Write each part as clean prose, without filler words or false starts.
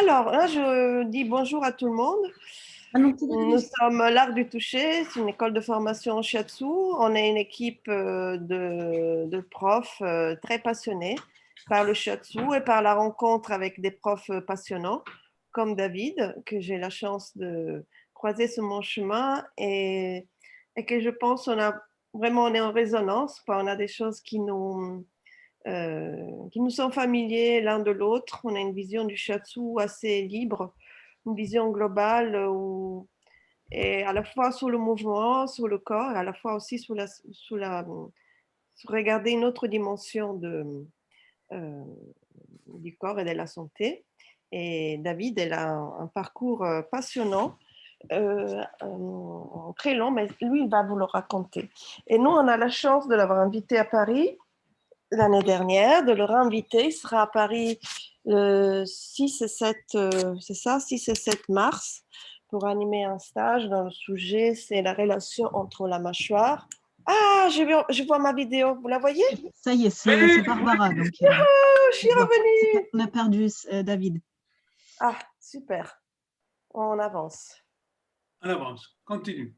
Alors, là, je dis bonjour à tout le monde. Nous sommes l'Art du Toucher, c'est une école de formation en shiatsu. On est une équipe de profs très passionnés par le shiatsu et par la rencontre avec des profs passionnants, comme David, que j'ai la chance de croiser sur mon chemin et que je pense on est en résonance, quoi. On a des choses qui nous sont familiers l'un de l'autre. On a une vision du shiatsu assez libre, une vision globale et à la fois sur le mouvement, sur le corps, et à la fois aussi sur regarder une autre dimension euh, du corps et de la santé. Et David, elle a un parcours passionnant, très long, mais lui, il va vous le raconter. Et nous, on a la chance de l'avoir invité à Paris l'année dernière, de le réinviter. Il sera à Paris le 6 et 7, c'est ça, 6 et 7 mars, pour animer un stage dans le sujet, c'est la relation entre la mâchoire. Ah, je vois ma vidéo, vous la voyez? Ça y est, c'est Barbara. Donc, je suis revenue. On a perdu David. Ah, super. On avance. On avance, continue.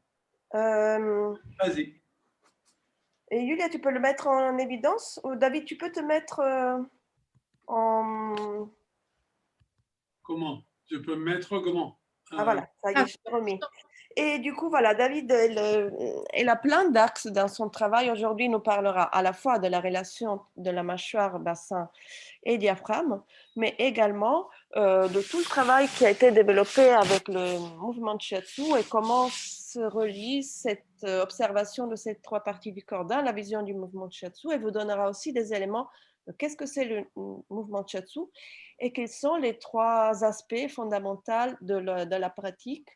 Euh, Vas-y. et Julia, tu peux le mettre en évidence? Ou David, tu peux te mettre en... Comment? Je peux me mettre comment? Ah voilà, ça y est, je t'ai remis. Et du coup, voilà, David, elle a plein d'axes dans son travail. Aujourd'hui, il nous parlera à la fois de la relation de la mâchoire, bassin et diaphragme, mais également de tout le travail qui a été développé avec le mouvement de shiatsu et comment se relie cette observation de ces trois parties du corps dans la vision du mouvement de shiatsu. Et vous donnera aussi des éléments de qu'est-ce que c'est le mouvement de shiatsu et quels sont les trois aspects fondamentaux de la pratique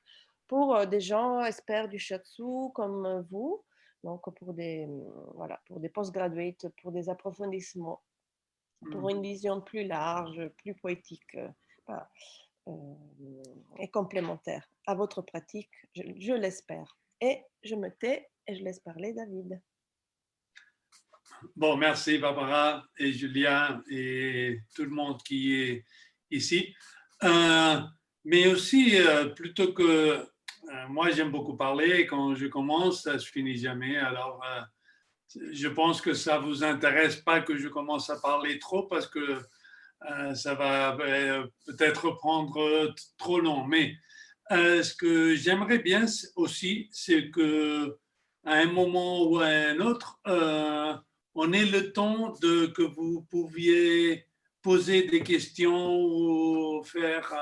pour des gens experts du shiatsu comme vous, donc pour des postgraduates, pour des approfondissements, pour une vision plus large, plus poétique euh, et complémentaire à votre pratique, je l'espère. Et je me tais et je laisse parler David. Bon, merci Barbara et Julia et tout le monde qui est ici. Mais aussi, plutôt que moi, j'aime beaucoup parler. Quand je commence, ça ne se finit jamais. Alors, je pense que ça ne vous intéresse pas que je commence à parler trop parce que ça va peut-être prendre trop long. Mais ce que j'aimerais bien aussi, c'est que à un moment ou à un autre, on ait le temps que vous pouviez poser des questions ou faire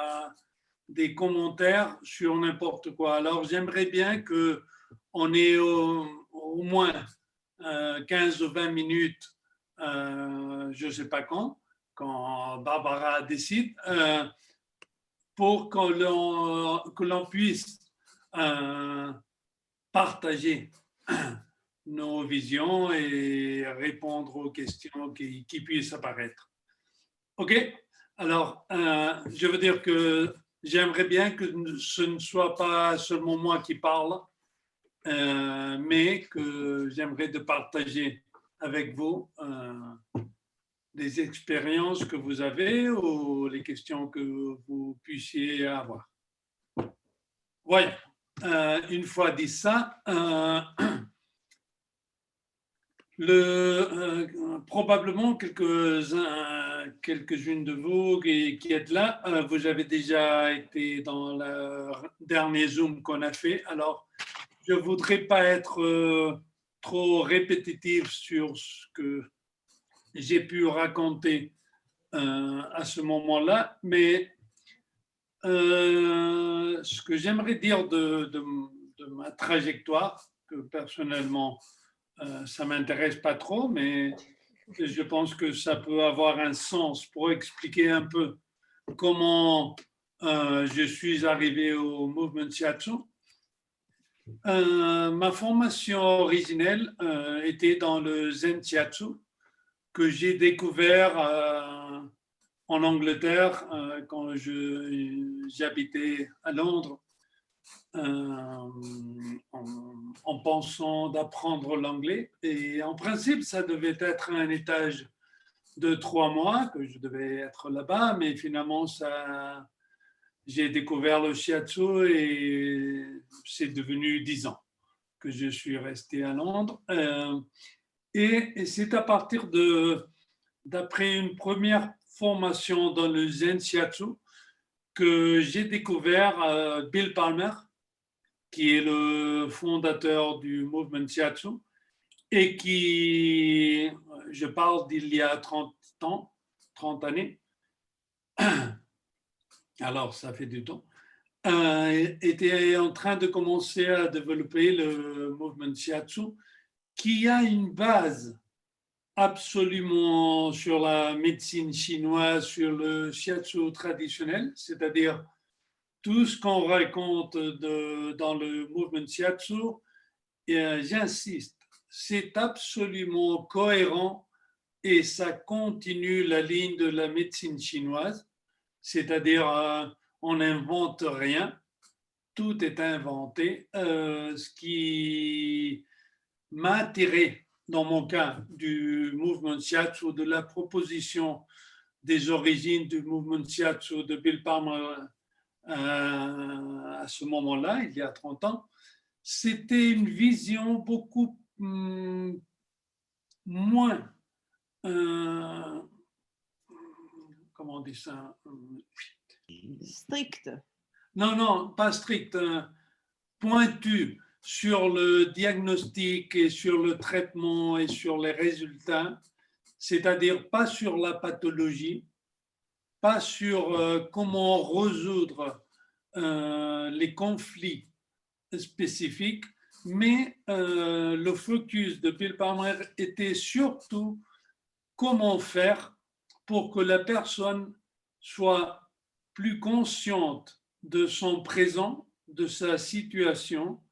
des commentaires sur n'importe quoi. Alors, j'aimerais bien qu'on ait au moins 15 ou 20 minutes, je ne sais pas quand Barbara décide, pour que l'on puisse partager nos visions et répondre aux questions qui puissent apparaître. OK? Alors, je veux dire que j'aimerais bien que ce ne soit pas seulement moi qui parle, mais que j'aimerais de partager avec vous des expériences que vous avez ou les questions que vous puissiez avoir. Voilà. Une fois dit ça, probablement quelques-unes de vous qui êtes là, vous avez déjà été dans le dernier Zoom qu'on a fait. Alors, je ne voudrais pas être trop répétitif sur ce que j'ai pu raconter à ce moment-là, mais ce que j'aimerais dire de ma trajectoire, que personnellement, ça ne m'intéresse pas trop, mais je pense que ça peut avoir un sens pour expliquer un peu comment je suis arrivé au Movement Shiatsu. Ma formation originelle était dans le Zen Shiatsu, que j'ai découvert en Angleterre quand j'habitais à Londres, en pensant d'apprendre l'anglais. Et en principe, ça devait être un étage de 3 mois que je devais être là-bas, mais finalement, ça j'ai découvert le shiatsu et c'est devenu 10 ans que je suis resté à Londres. Et c'est à partir d'après une première formation dans le Zen Shiatsu que j'ai découvert Bill Palmer, qui est le fondateur du mouvement Shiatsu et qui, je parle d'il y a 30 ans, 30 années, alors ça fait du temps, était en train de commencer à développer le mouvement Shiatsu qui a une base absolument sur la médecine chinoise, sur le shiatsu traditionnel, c'est-à-dire tout ce qu'on raconte dans le mouvement shiatsu, j'insiste, c'est absolument cohérent et ça continue la ligne de la médecine chinoise, c'est-à-dire on n'invente rien, tout est inventé, ce qui m'a attiré dans mon cas du mouvement shiatsu, de la proposition des origines du mouvement shiatsu de Bill Palmer à ce moment-là, il y a 30 ans, c'était une vision beaucoup moins, comment on dit ça? Strict. Non, pas strict, pointu sur le diagnostic et sur le traitement et sur les résultats, c'est-à-dire pas sur la pathologie, pas sur comment résoudre les conflits spécifiques, mais le focus de Bill Palmer était surtout comment faire pour que la personne soit plus consciente de son présent, de sa situation,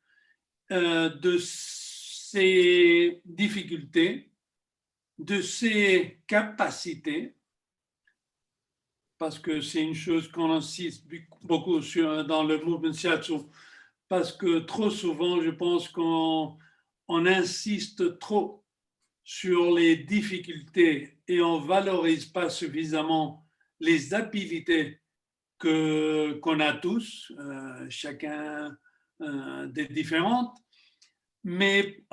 de ses difficultés, de ses capacités, parce que c'est une chose qu'on insiste beaucoup dans le mouvement shiatsu, parce que trop souvent, je pense qu'on insiste trop sur les difficultés et on ne valorise pas suffisamment les habilités qu'on a tous, chacun des différentes. Mais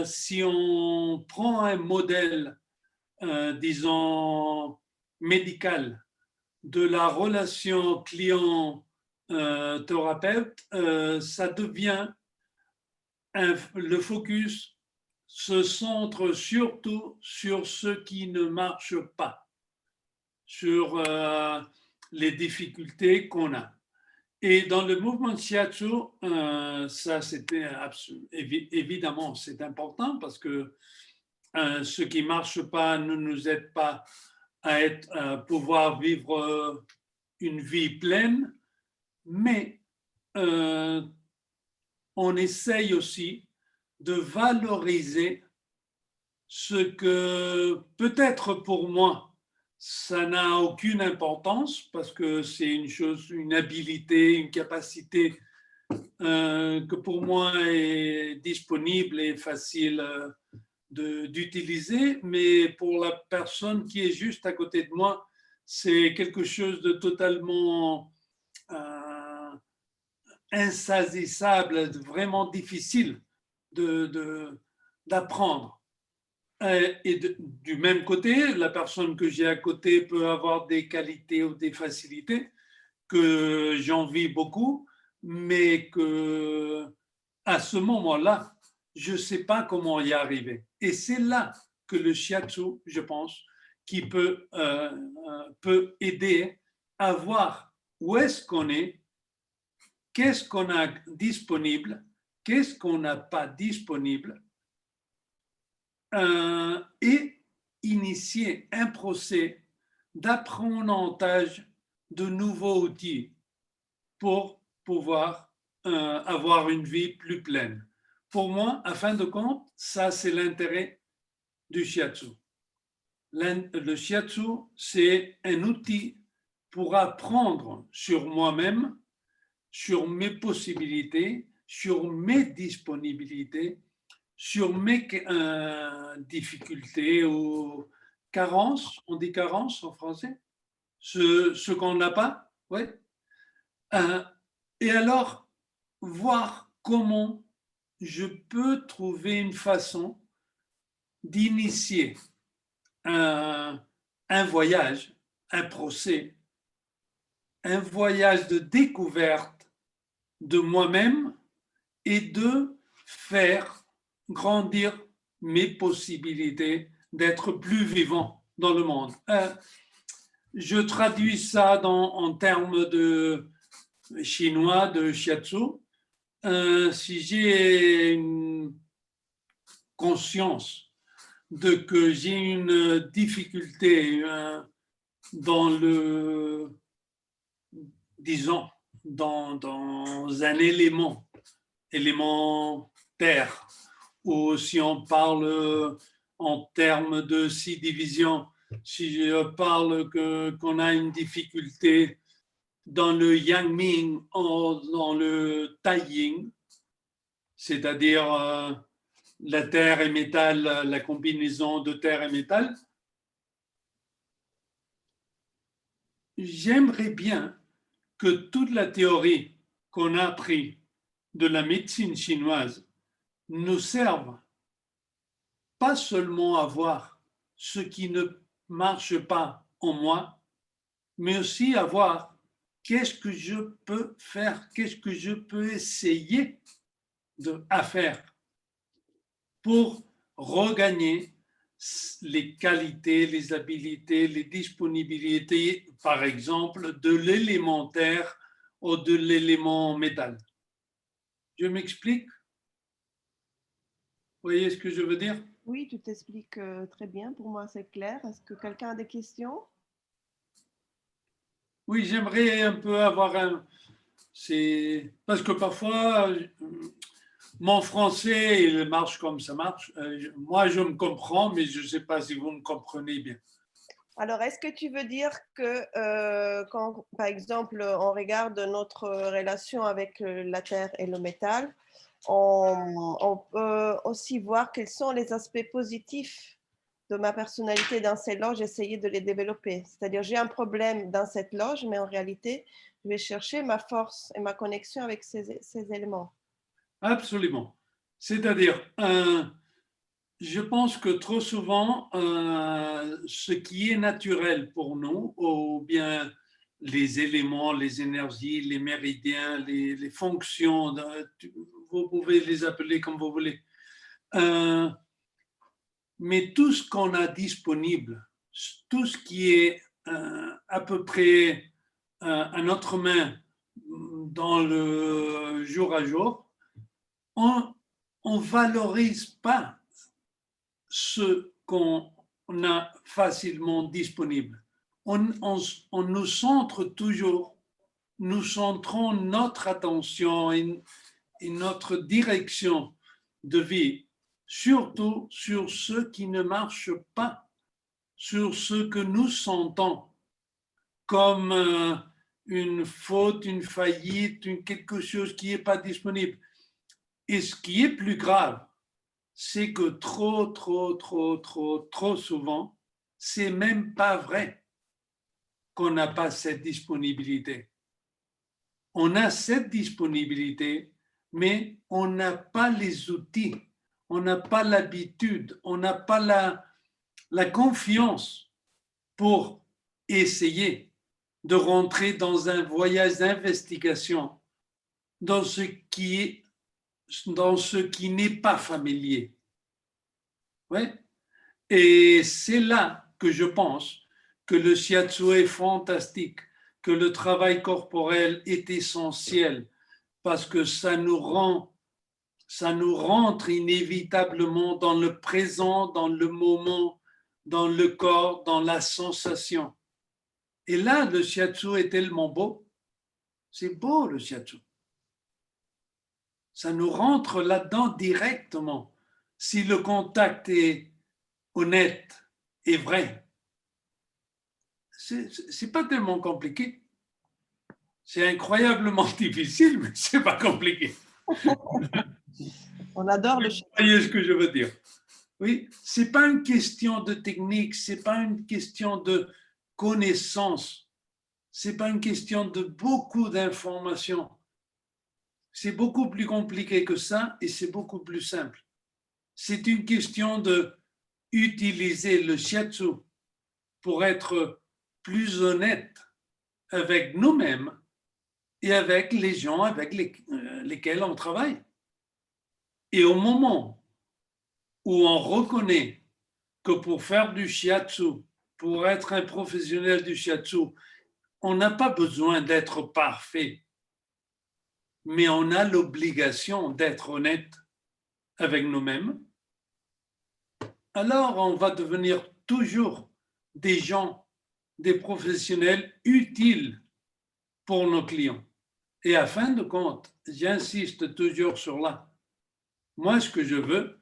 si on prend un modèle, disons, médical de la relation client-thérapeute, ça devient le focus se centre surtout sur ce qui ne marche pas, sur les difficultés qu'on a. Et dans le mouvement shiatsu, ça c'était évidemment c'est important parce que ce qui ne marche pas ne nous aide pas à pouvoir vivre une vie pleine, mais on essaye aussi de valoriser ce que peut-être pour moi, ça n'a aucune importance parce que c'est une chose, une habilité, une capacité que pour moi est disponible et facile d'utiliser, mais pour la personne qui est juste à côté de moi, c'est quelque chose de totalement insaisissable, vraiment difficile d'apprendre. Et du même côté, la personne que j'ai à côté peut avoir des qualités ou des facilités que j'envie beaucoup, mais que à ce moment-là, je ne sais pas comment y arriver. Et c'est là que le shiatsu, je pense, qui peut aider à voir où est-ce qu'on est, qu'est-ce qu'on a disponible, qu'est-ce qu'on n'a pas disponible, et initier un procès d'apprentissage de nouveaux outils pour pouvoir avoir une vie plus pleine. Pour moi, à fin de compte, ça c'est l'intérêt du shiatsu. Le shiatsu, c'est un outil pour apprendre sur moi-même, sur mes possibilités, sur mes disponibilités, sur mes difficultés ou carences, on dit carence en français, ce qu'on n'a pas, ouais. Et alors, voir comment je peux trouver une façon d'initier un voyage, un procès, un voyage de découverte de moi-même et de faire grandir mes possibilités d'être plus vivant dans le monde. Je traduis ça en termes de chinois, de shiatsu. Si j'ai une conscience de que j'ai une difficulté dans le, disons, dans un élément terre, ou si on parle en termes de 6 divisions, si je parle qu'on a une difficulté dans le Yang Ming ou dans le Tai Ying, c'est-à-dire la terre et métal, la combinaison de terre et métal, j'aimerais bien que toute la théorie qu'on a appris de la médecine chinoise nous serve pas seulement à voir ce qui ne marche pas en moi, mais aussi à voir qu'est-ce que je peux faire, qu'est-ce que je peux essayer à faire pour regagner les qualités, les habilités, les disponibilités, par exemple, de l'élémentaire ou de l'élément métal. Je m'explique? Vous voyez ce que je veux dire? Oui, tu t'expliques très bien. Pour moi, c'est clair. Est-ce que quelqu'un a des questions? Oui, j'aimerais un peu avoir un... Parce que parfois, mon français, il marche comme ça marche. Moi, je me comprends, mais je ne sais pas si vous me comprenez bien. Alors, est-ce que tu veux dire que quand, par exemple, on regarde notre relation avec la terre et le métal, on peut aussi voir quels sont les aspects positifs de ma personnalité dans ces loges, essayer de les développer. C'est-à-dire, j'ai un problème dans cette loge, mais en réalité, je vais chercher ma force et ma connexion avec ces éléments. Absolument. C'est-à-dire, je pense que trop souvent, ce qui est naturel pour nous, ou bien les éléments, les énergies, les méridiens, les fonctions, vous pouvez les appeler comme vous voulez, mais tout ce qu'on a disponible, tout ce qui est à peu près à notre main dans le jour à jour, on ne valorise pas ce qu'on a facilement disponible. On nous centre toujours, nous centrons notre attention et notre direction de vie surtout sur ce qui ne marche pas, sur ce que nous sentons comme une faute, une faillite, quelque chose qui n'est pas disponible. Et ce qui est plus grave, c'est que trop souvent, c'est même pas vrai qu'on n'a pas cette disponibilité. On a cette disponibilité, mais on n'a pas les outils, on n'a pas l'habitude, on n'a pas la confiance pour essayer de rentrer dans un voyage d'investigation dans ce qui n'est pas familier. Ouais. Et c'est là que je pense que le shiatsu est fantastique, que le travail corporel est essentiel parce que ça nous rentre inévitablement dans le présent, dans le moment, dans le corps, dans la sensation. Et là, le shiatsu est tellement beau. C'est beau le shiatsu. Ça nous rentre là-dedans directement. Si le contact est honnête et vrai, c'est pas tellement compliqué. C'est incroyablement difficile, mais c'est pas compliqué. On adore le Vous voyez ce que je veux dire? Oui, c'est pas une question de technique, c'est pas une question de connaissance. Ce n'est pas une question de beaucoup d'informations. C'est beaucoup plus compliqué que ça et c'est beaucoup plus simple. C'est une question d'utiliser le shiatsu pour être plus honnête avec nous-mêmes et avec les gens avec lesquels on travaille. Et au moment où on reconnaît que pour faire du shiatsu, pour être un professionnel du shiatsu, on n'a pas besoin d'être parfait, mais on a l'obligation d'être honnête avec nous-mêmes, alors on va devenir toujours des gens, des professionnels utiles pour nos clients. Et à fin de compte, j'insiste toujours sur là. Moi, ce que je veux,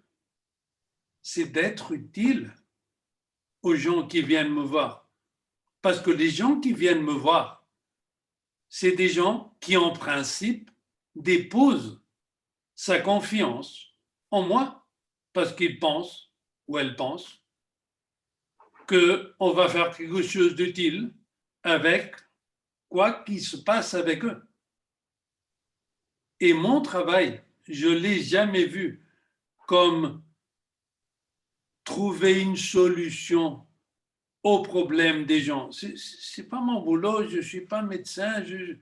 c'est d'être utile aux gens qui viennent me voir. Parce que les gens qui viennent me voir, c'est des gens qui, en principe, déposent sa confiance en moi parce qu'ils pensent ou elles pensent qu'on va faire quelque chose d'utile avec quoi qu'il se passe avec eux. Et mon travail, je ne l'ai jamais vu comme trouver une solution aux problèmes des gens. Ce n'est pas mon boulot, je ne suis pas médecin, je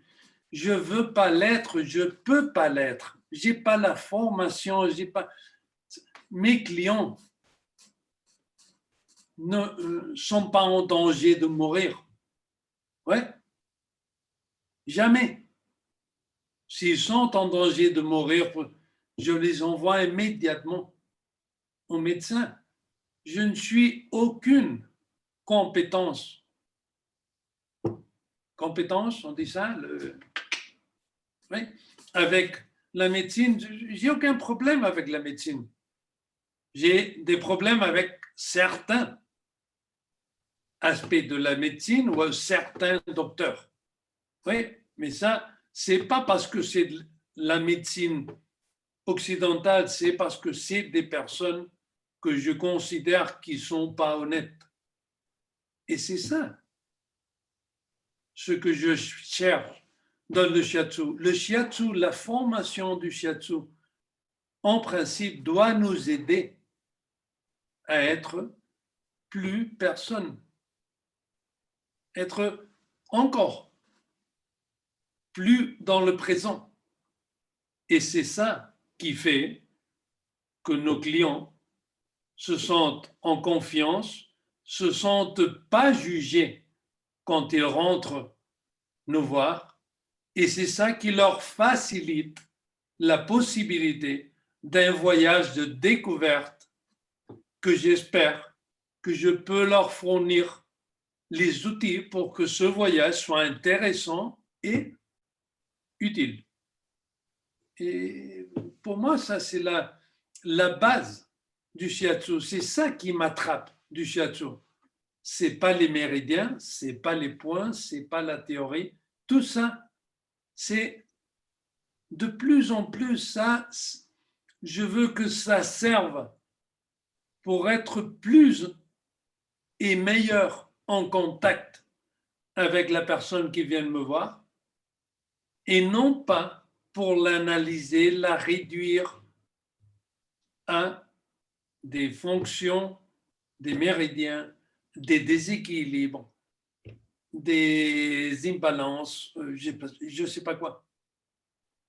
ne veux pas l'être, je ne peux pas l'être. Je n'ai pas la formation, j'ai pas... Mes clients ne sont pas en danger de mourir. Ouais, jamais. S'ils sont en danger de mourir, je les envoie immédiatement au médecin. Je ne suis aucune compétence. Compétence, on dit ça oui. Avec la médecine, j'ai aucun problème avec la médecine. J'ai des problèmes avec certains aspects de la médecine ou certains docteurs. Oui, mais ça, c'est pas parce que c'est la médecine occidentale, c'est parce que c'est des personnes que je considère qui sont pas honnêtes. Et c'est ça ce que je cherche dans le shiatsu. Le shiatsu, la formation du shiatsu, en principe, doit nous aider à être plus personne, être encore plus dans le présent. Et c'est ça qui fait que nos clients se sentent en confiance, se sentent pas jugés quand ils rentrent nous voir, et c'est ça qui leur facilite la possibilité d'un voyage de découverte que j'espère que je peux leur fournir les outils pour que ce voyage soit intéressant et utile. Et pour moi, ça, c'est la base du shiatsu. C'est ça qui m'attrape du shiatsu. C'est pas les méridiens, c'est pas les points, c'est pas la théorie. Tout ça, c'est de plus en plus ça. Je veux que ça serve pour être plus et meilleur en contact avec la personne qui vient me voir et non pas pour l'analyser, la réduire à des fonctions, des méridiens, des déséquilibres, des imbalances, je ne sais pas quoi.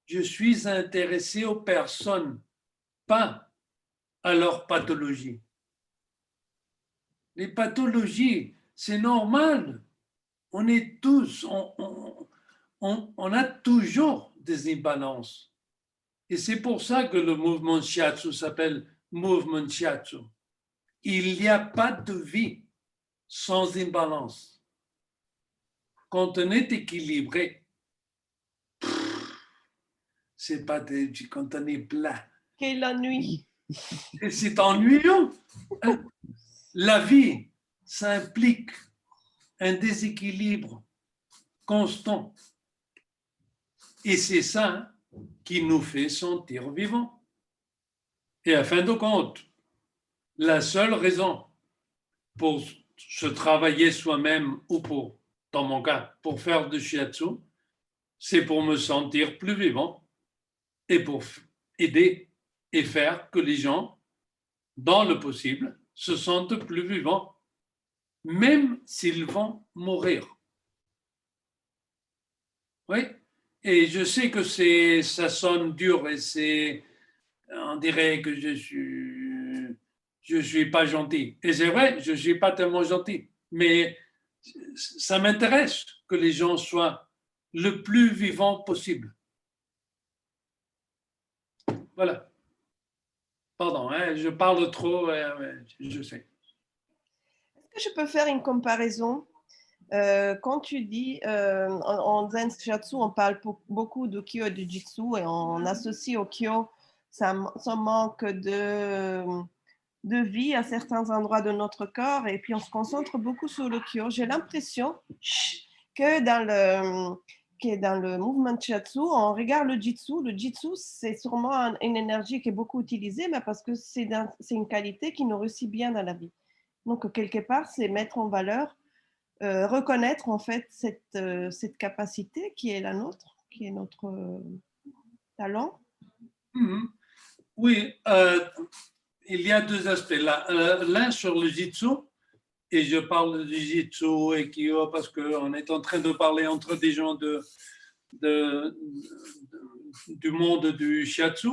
Je suis intéressé aux personnes, pas à leur pathologie. Les pathologies, c'est normal. On est tous, on a toujours des imbalances. Et c'est pour ça que le mouvement shiatsu s'appelle mouvement shiatsu. Il n'y a pas de vie sans imbalance. Quand on est équilibré, c'est pas quand on est plat. Quelle la nuit. Et c'est ennuyant. La vie, ça implique un déséquilibre constant. Et c'est ça qui nous fait sentir vivants. Et à fin de compte, la seule raison pour se travailler soi-même ou pour dans mon cas, pour faire du shiatsu, c'est pour me sentir plus vivant et pour aider et faire que les gens, dans le possible, se sentent plus vivants, même s'ils vont mourir. Oui, et je sais que ça sonne dur et on dirait que je suis pas gentil. Et c'est vrai, je suis pas tellement gentil, mais ça m'intéresse que les gens soient le plus vivants possible. Voilà. Pardon, hein, je parle trop, je sais. Est-ce que je peux faire une comparaison? Quand tu dis en Zen Shiatsu, on parle beaucoup de Kyo et du Jitsu et on associe au Kyo son manque de vie à certains endroits de notre corps et puis on se concentre beaucoup sur le Kyo. J'ai l'impression que dans le mouvement Shiatsu, on regarde le Jitsu. Le Jitsu, c'est sûrement une énergie qui est beaucoup utilisée, mais parce que c'est une qualité qui nous réussit bien dans la vie. Donc, quelque part, c'est mettre en valeur reconnaître en fait cette capacité qui est la nôtre, qui est notre talent. Oui, il y a deux aspects. L'un sur le jitsu, et je parle du jitsu et kyo parce qu'on est en train de parler entre des gens du monde du shiatsu.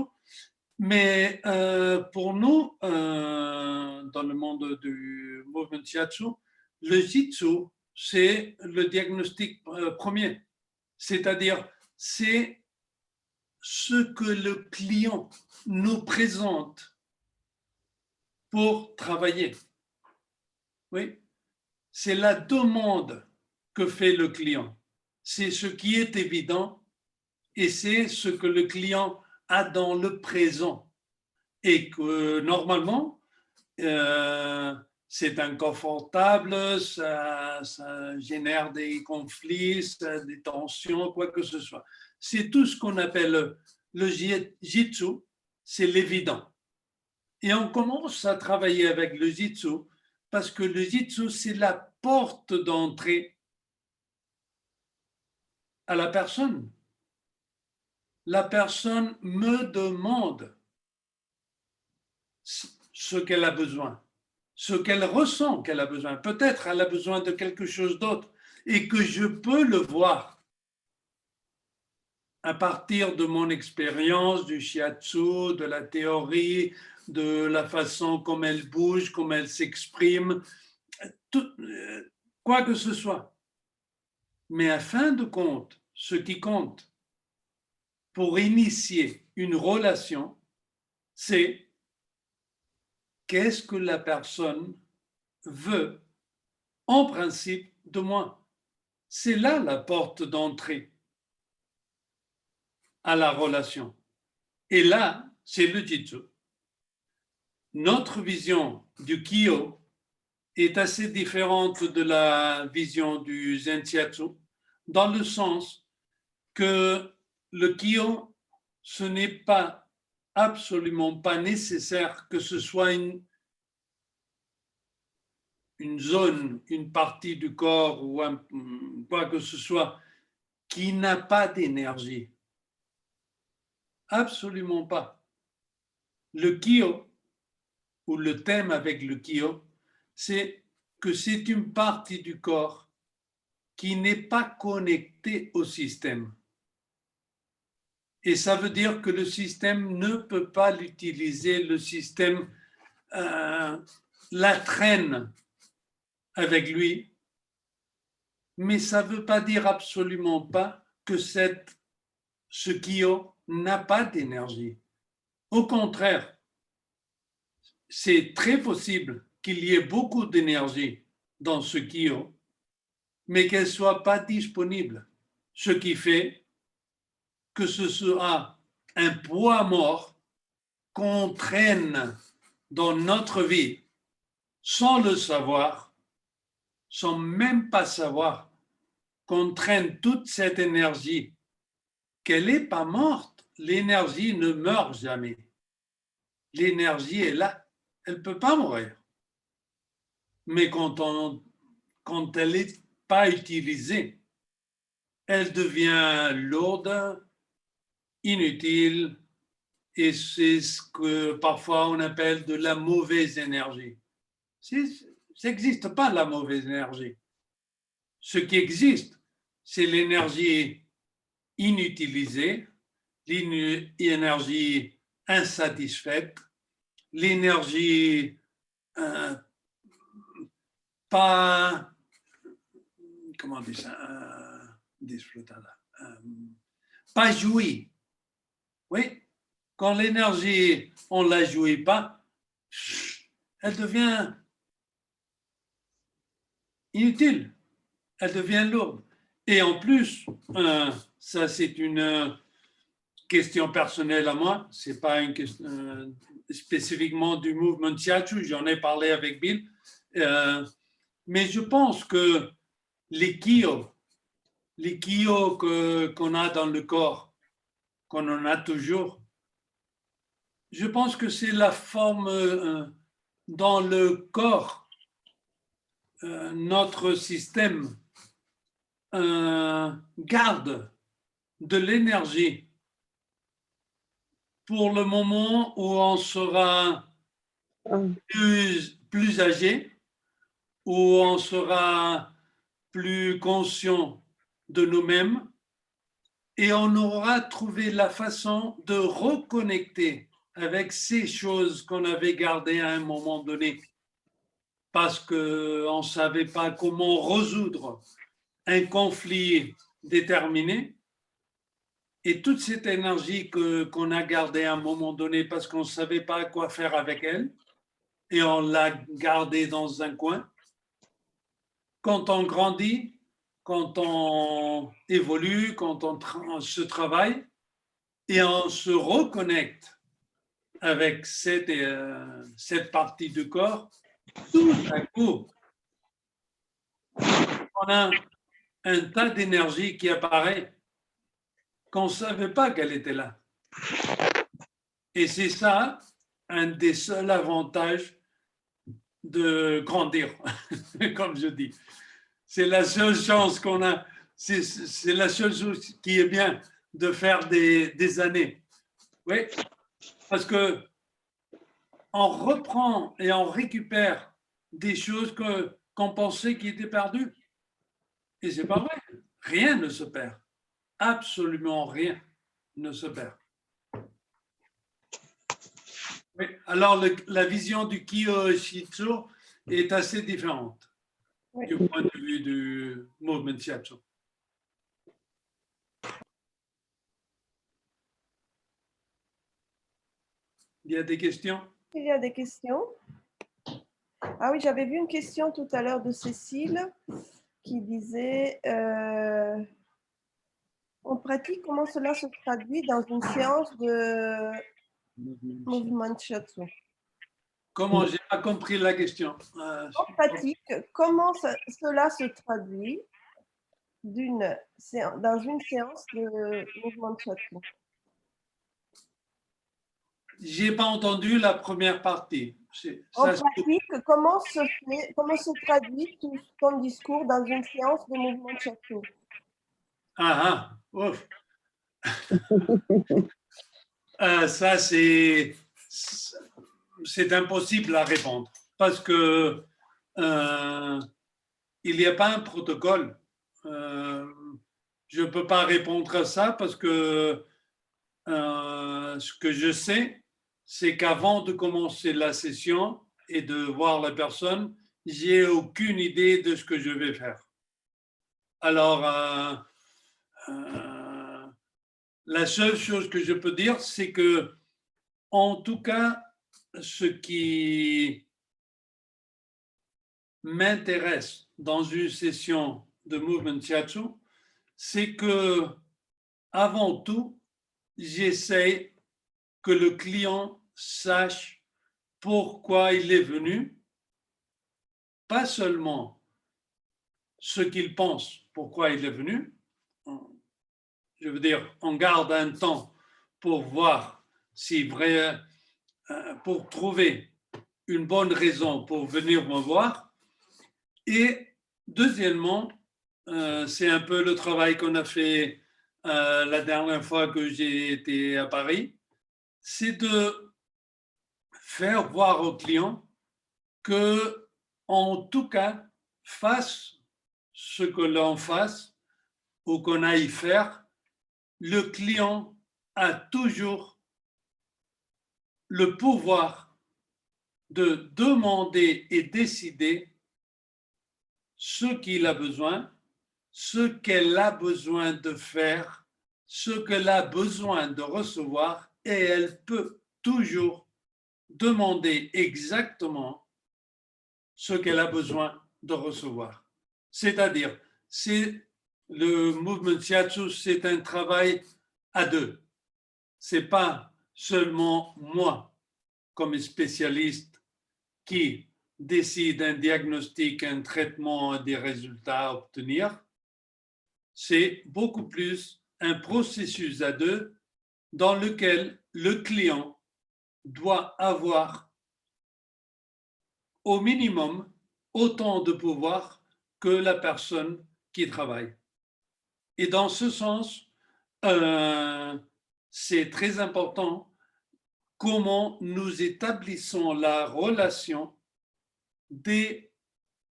Mais pour nous, dans le monde du mouvement shiatsu, le jitsu, c'est le diagnostic premier. C'est-à-dire, c'est ce que le client nous présente pour travailler. Oui, c'est la demande que fait le client. C'est ce qui est évident et c'est ce que le client a dans le présent. Et que normalement, c'est inconfortable, ça génère des conflits, des tensions, quoi que ce soit. C'est tout ce qu'on appelle le jitsu, c'est l'évident. Et on commence à travailler avec le jitsu parce que le jitsu, c'est la porte d'entrée à la personne. La personne me demande ce qu'elle a besoin, ce qu'elle ressent qu'elle a besoin. Peut-être elle a besoin de quelque chose d'autre et que je peux le voir à partir de mon expérience du shiatsu, de la théorie, de la façon comme elle bouge, comme elle s'exprime, quoi que ce soit. Mais à fin de compte, ce qui compte pour initier une relation, c'est qu'est-ce que la personne veut en principe de moi. C'est là la porte d'entrée à la relation. Et là, c'est le jitsu. Notre vision du kyo est assez différente de la vision du zen shiatsu, dans le sens que le kyo, ce n'est pas absolument pas nécessaire que ce soit une zone, une partie du corps ou quoi que ce soit qui n'a pas d'énergie. Absolument pas. Le kyo, ou le thème avec le kyo, c'est que c'est une partie du corps qui n'est pas connectée au système. Et ça veut dire que le système ne peut pas l'utiliser, le système la traîne avec lui, mais ça ne veut pas dire absolument pas que ce kyo n'a pas d'énergie. Au contraire, c'est très possible qu'il y ait beaucoup d'énergie dans ce kyo, mais qu'elle ne soit pas disponible, ce qui fait que ce sera un poids mort qu'on traîne dans notre vie sans le savoir, sans même pas savoir qu'on traîne toute cette énergie, qu'elle n'est pas morte. L'énergie ne meurt jamais. L'énergie est là, elle ne peut pas mourir. Mais quand elle est pas utilisée, elle devient lourde, inutile, et c'est ce que parfois on appelle de la mauvaise énergie. Ça n'existe pas la mauvaise énergie. Ce qui existe, c'est l'énergie inutilisée, l'énergie insatisfaite, l'énergie pas, comment on dit ça, pas jouie. Oui, quand l'énergie, on ne la jouit pas, elle devient inutile, elle devient lourde. Et en plus, ça c'est une question personnelle à moi, ce n'est pas une question spécifiquement du mouvement Shiatsu, j'en ai parlé avec Bill, mais je pense que les kyo qu'on a dans le corps, qu'on en a toujours, je pense que c'est la forme dans le corps, notre système garde de l'énergie pour le moment où on sera plus âgé, où on sera plus conscient de nous-mêmes et on aura trouvé la façon de reconnecter avec ces choses qu'on avait gardées à un moment donné parce qu'on ne savait pas comment résoudre un conflit déterminé. Et toute cette énergie qu'on a gardée à un moment donné parce qu'on ne savait pas quoi faire avec elle, et on l'a gardée dans un coin, quand on grandit, quand on évolue, quand on se travaille, et on se reconnecte avec cette partie du corps, tout à coup, on a un tas d'énergie qui apparaît qu'on ne savait pas qu'elle était là. Et c'est ça, un des seuls avantages de grandir, comme je dis. C'est la seule chance qu'on a, c'est la seule chose qui est bien de faire des années. Oui, parce que on reprend et on récupère des choses qu'on pensait qui étaient perdues. Et c'est pas vrai. Rien ne se perd. Absolument rien ne se perd. Oui. Alors, la vision du Kyoshitsu est assez différente du point de vue du mouvement Shiatsu. Il y a des questions? Il y a des questions? Ah oui, j'avais vu une question tout à l'heure de Cécile qui disait en pratique, comment cela se traduit dans une séance de mouvement Shiatsu? Comment? Je n'ai pas compris la question. En pratique, comment cela se traduit dans une séance de mouvement Shiatsu? Je n'ai pas entendu la première partie. En pratique, comment se traduit tout ton discours dans une séance de mouvement Shiatsu? Ah, ouf. Ça, c'est impossible à répondre parce que il n'y a pas un protocole. Je ne peux pas répondre à ça parce que ce que je sais, c'est qu'avant de commencer la session et de voir la personne, j'ai aucune idée de ce que je vais faire. Alors, la seule chose que je peux dire, c'est que, en tout cas, ce qui m'intéresse dans une session de Movement Shiatsu, c'est que, avant tout, j'essaie que le client sache pourquoi il est venu, pas seulement ce qu'il pense, pourquoi il est venu. Je veux dire, on garde un temps pour voir si vrai, pour trouver une bonne raison pour venir me voir. Et deuxièmement, c'est un peu le travail qu'on a fait la dernière fois que j'ai été à Paris, c'est de faire voir aux clients que, en tout cas, fasse ce que l'on fasse ou qu'on aille faire, le client a toujours le pouvoir de demander et décider ce qu'il a besoin, ce qu'elle a besoin de faire, ce qu'elle a besoin de recevoir, et elle peut toujours demander exactement ce qu'elle a besoin de recevoir. C'est-à-dire, c'est le mouvement Shiatsu, c'est un travail à deux. C'est pas seulement moi comme spécialiste qui décide un diagnostic, un traitement, des résultats à obtenir. C'est beaucoup plus un processus à deux dans lequel le client doit avoir au minimum autant de pouvoir que la personne qui travaille. Et dans ce sens, c'est très important comment nous établissons la relation dès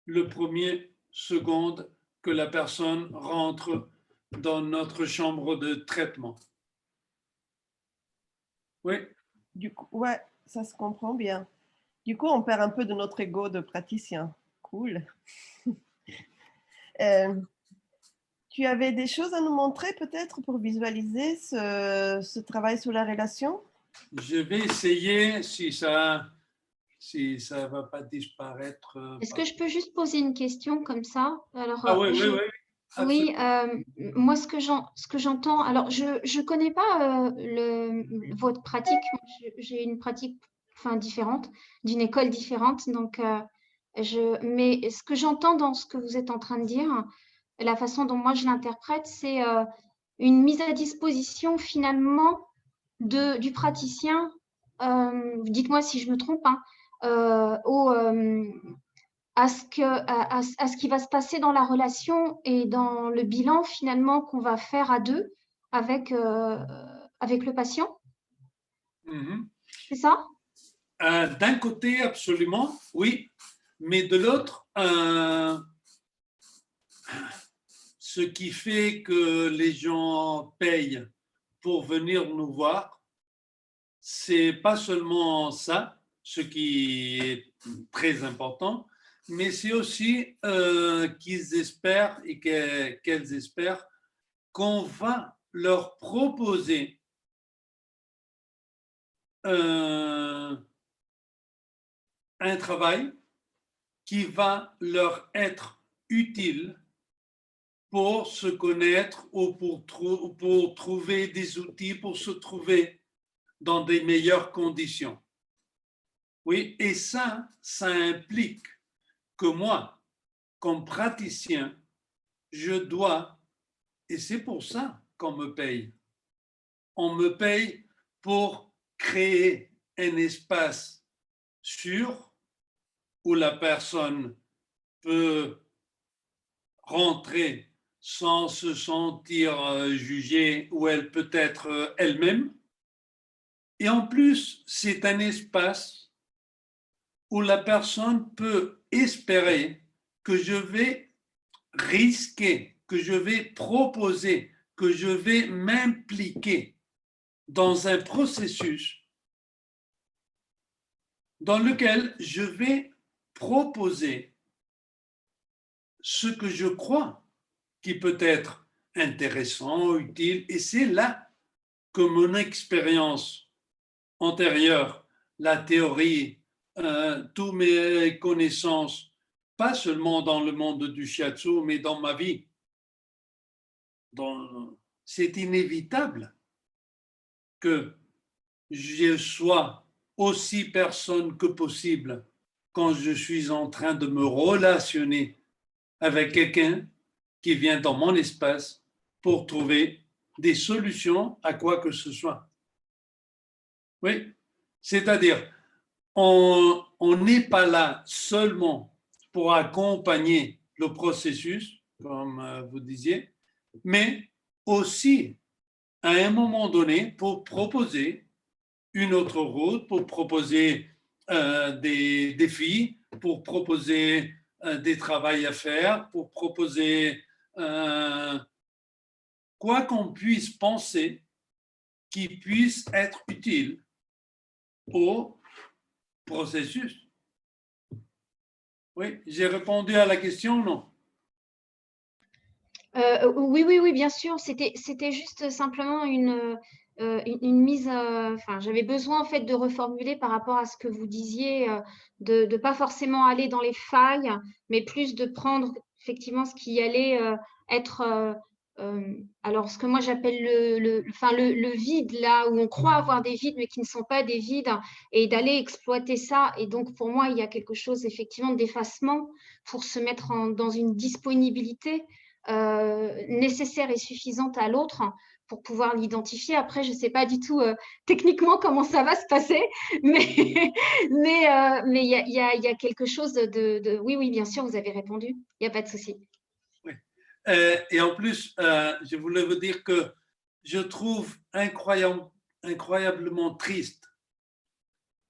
le premier seconde que la personne rentre dans notre chambre de traitement. Oui. Du coup, ouais, ça se comprend bien. Du coup, on perd un peu de notre ego de praticien. Cool. Tu avais des choses à nous montrer peut-être pour visualiser ce travail sur la relation? Je vais essayer si ça va pas disparaître. Est-ce que je peux juste poser une question comme ça? Alors, Ah oui, oui, oui. oui, moi, ce que j'entends, alors je connais pas votre pratique. J'ai une pratique, enfin, différente, d'une école différente. Donc, mais ce que j'entends dans ce que vous êtes en train de dire, la façon dont moi je l'interprète, c'est une mise à disposition finalement du praticien. Dites-moi si je me trompe, hein, à ce qui va se passer dans la relation et dans le bilan finalement qu'on va faire à deux avec le patient. C'est ça? D'un côté, absolument, oui, mais de l'autre, ce qui fait que les gens payent pour venir nous voir, c'est pas seulement ça, ce qui est très important, mais c'est aussi qu'ils espèrent et qu'elles espèrent qu'on va leur proposer un travail qui va leur être utile pour se connaître ou pour trouver des outils pour se trouver dans des meilleures conditions. Oui, et ça implique que moi, comme praticien, je dois, et c'est pour ça qu'on me paye. On me paye pour créer un espace sûr où la personne peut rentrer sans se sentir jugée, où elle peut être elle-même. Et en plus, c'est un espace où la personne peut espérer que je vais risquer, que je vais proposer, que je vais m'impliquer dans un processus dans lequel je vais proposer ce que je crois qui peut être intéressant, utile, et c'est là que mon expérience antérieure, la théorie, toutes mes connaissances, pas seulement dans le monde du shiatsu, mais dans ma vie, c'est inévitable que je sois aussi personne que possible quand je suis en train de me relationner avec quelqu'un qui vient dans mon espace pour trouver des solutions à quoi que ce soit. Oui, c'est-à-dire, on n'est pas là seulement pour accompagner le processus, comme vous disiez, mais aussi à un moment donné pour proposer une autre route, pour proposer des défis, pour proposer des travails à faire, pour proposer quoi qu'on puisse penser qui puisse être utile au processus. Oui, j'ai répondu à la question, non? Oui, bien sûr. C'était juste simplement une mise. Enfin, j'avais besoin en fait de reformuler par rapport à ce que vous disiez, de ne pas forcément aller dans les failles, mais plus de prendre effectivement ce qui allait être. Alors, ce que moi j'appelle le vide, là où on croit avoir des vides, mais qui ne sont pas des vides, et d'aller exploiter ça. Et donc, pour moi, il y a quelque chose effectivement d'effacement pour se mettre dans une disponibilité nécessaire et suffisante à l'autre pour pouvoir l'identifier. Après, je ne sais pas du tout techniquement comment ça va se passer, mais il y a quelque chose de... Oui, bien sûr, vous avez répondu. Il n'y a pas de souci. Oui. Et en plus, je voulais vous dire que je trouve incroyablement triste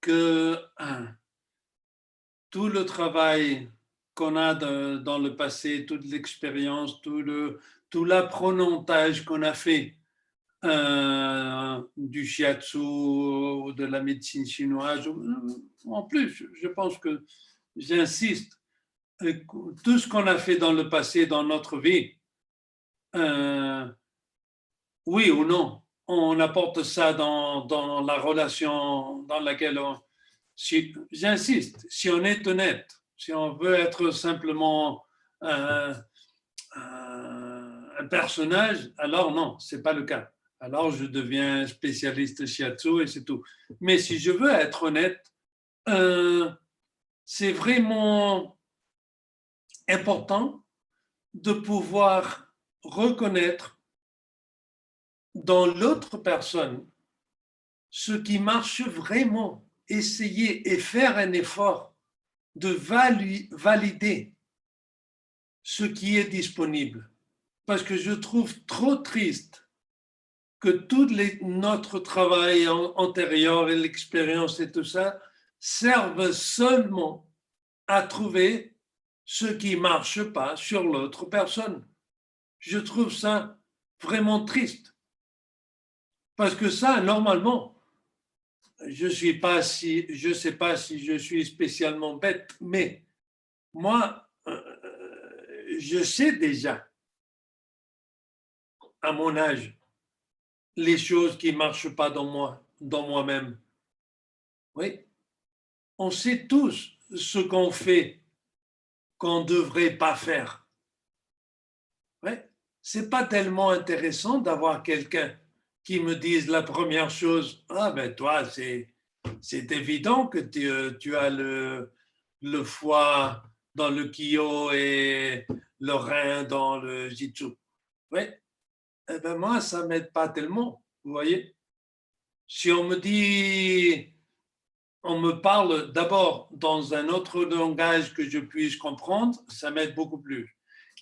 que tout le travail qu'on a dans le passé, toute l'expérience, tout l'apprenantage qu'on a fait du shiatsu ou de la médecine chinoise. En plus, je pense que j'insiste, tout ce qu'on a fait dans le passé, dans notre vie, oui ou non, on apporte ça dans la relation dans laquelle j'insiste, si on est honnête, si on veut être simplement un personnage, alors non, ce n'est pas le cas. Alors je deviens spécialiste shiatsu et c'est tout. Mais si je veux être honnête, c'est vraiment important de pouvoir reconnaître dans l'autre personne ce qui marche vraiment, essayer et faire un effort de valider ce qui est disponible. Parce que je trouve trop triste que tout notre travail antérieur et l'expérience et tout ça servent seulement à trouver ce qui ne marche pas sur l'autre personne. Je trouve ça vraiment triste. Parce que ça, normalement, je ne sais pas si je suis spécialement bête, mais moi, je sais déjà, à mon âge, les choses qui ne marchent pas dans moi-même. Oui, on sait tous ce qu'on fait qu'on ne devrait pas faire. Oui, ce n'est pas tellement intéressant d'avoir quelqu'un qui me dise la première chose, ah ben toi, c'est évident que tu as le foie dans le kyo et le rein dans le jitsu. Oui, eh ben moi, ça ne m'aide pas tellement, vous voyez. Si on me dit, on me parle d'abord dans un autre langage que je puisse comprendre, ça m'aide beaucoup plus.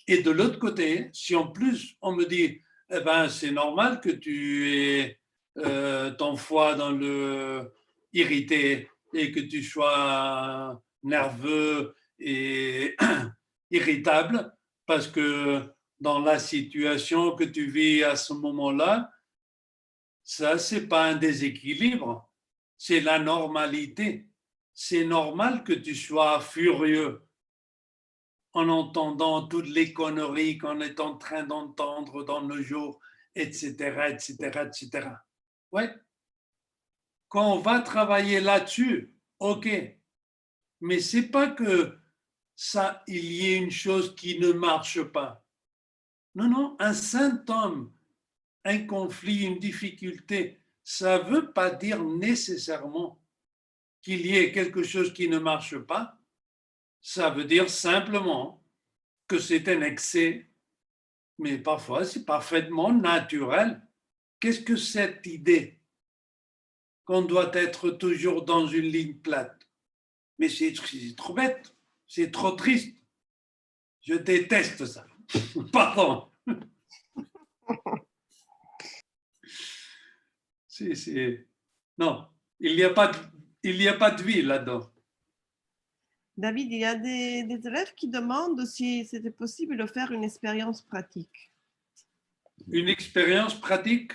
Et de l'autre côté, si en plus on me dit, eh ben, c'est normal que tu aies ton foie dans le irrité et que tu sois nerveux et irritable parce que dans la situation que tu vis à ce moment-là, ça, c'est pas un déséquilibre, c'est la normalité. C'est normal que tu sois furieux en entendant toutes les conneries qu'on est en train d'entendre dans nos jours, etc., etc., etc. Ouais. Quand on va travailler là-dessus, ok, mais c'est pas que ça, il y ait une chose qui ne marche pas. Non, un symptôme, un conflit, une difficulté, ça ne veut pas dire nécessairement qu'il y ait quelque chose qui ne marche pas. Ça veut dire simplement que c'est un excès, mais parfois c'est parfaitement naturel. Qu'est-ce que cette idée qu'on doit être toujours dans une ligne plate? Mais c'est trop bête, c'est trop triste. Je déteste ça. Pardon. Non, il n'y a pas d'huile là-dedans. David, il y a des élèves qui demandent si c'était possible de faire une expérience pratique. Une expérience pratique?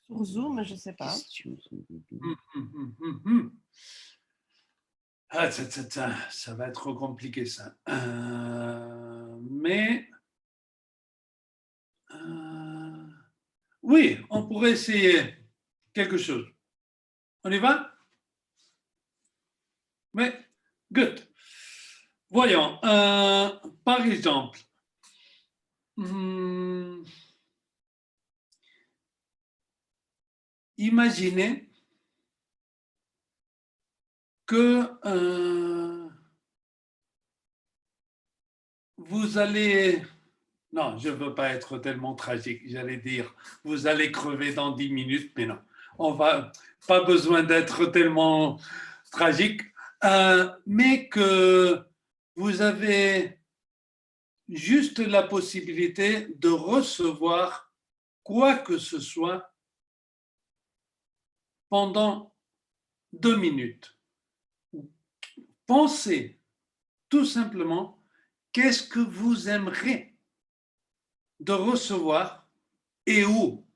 Sur Zoom, je ne sais pas. Ah, ça va être trop compliqué ça. Mais oui, on pourrait essayer quelque chose. On y va? Oui, good. Voyons, par exemple, imaginez que vous allez... Non, je ne veux pas être tellement tragique. J'allais dire, vous allez crever dans 10 minutes, mais non. Pas besoin d'être tellement tragique, mais que vous avez juste la possibilité de recevoir quoi que ce soit pendant 2 minutes. Pensez tout simplement, qu'est-ce que vous aimeriez de recevoir et où?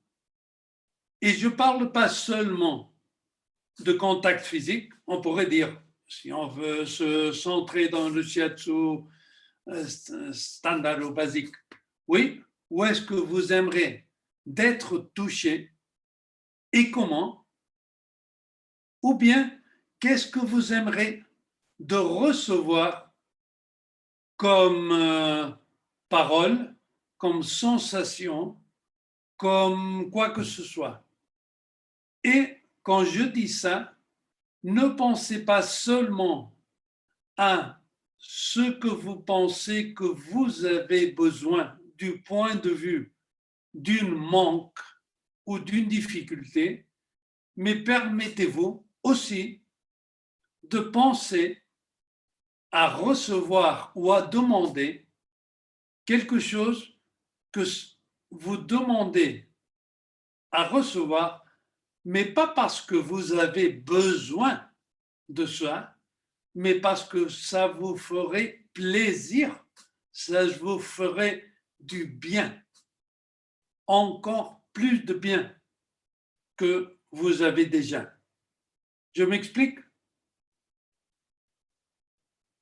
Et je ne parle pas seulement de contact physique, on pourrait dire, si on veut se centrer dans le shiatsu standard ou basique, oui, où est-ce que vous aimeriez d'être touché et comment? Ou bien, qu'est-ce que vous aimeriez de recevoir comme parole, comme sensation, comme quoi que ce soit? Et quand je dis ça, ne pensez pas seulement à ce que vous pensez que vous avez besoin du point de vue d'une manque ou d'une difficulté, mais permettez-vous aussi de penser à recevoir ou à demander quelque chose que vous demandez à recevoir, mais pas parce que vous avez besoin de ça, mais parce que ça vous ferait plaisir, ça vous ferait du bien, encore plus de bien que vous avez déjà. Je m'explique?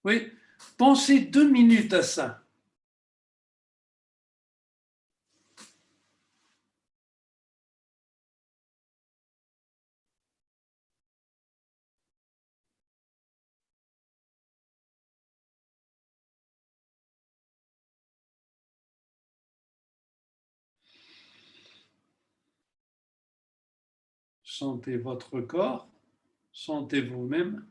Oui, pensez 2 minutes à ça. Sentez votre corps, sentez vous-même.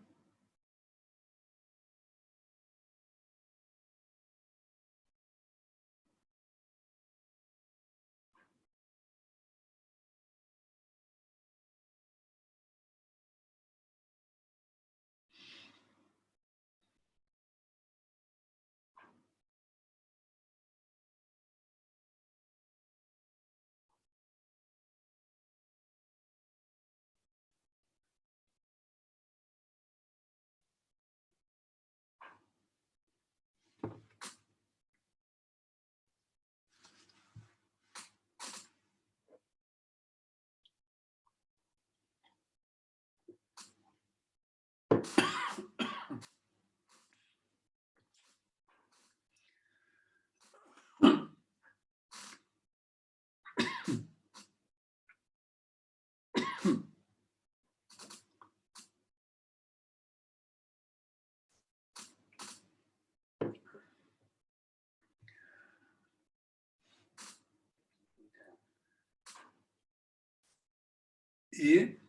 Et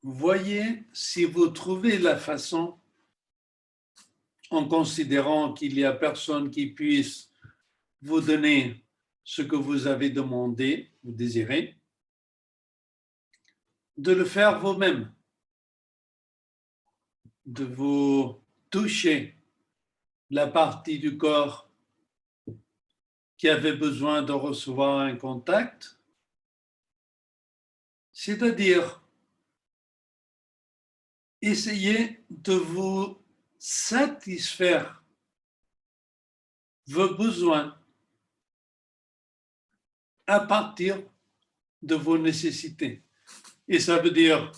voyez si vous trouvez la façon, en considérant qu'il n'y a personne qui puisse vous donner ce que vous avez demandé, vous désirez, de le faire vous-même, de vous toucher, la partie du corps qui avait besoin de recevoir un contact, c'est-à-dire essayez de vous satisfaire vos besoins à partir de vos nécessités. Et ça veut dire,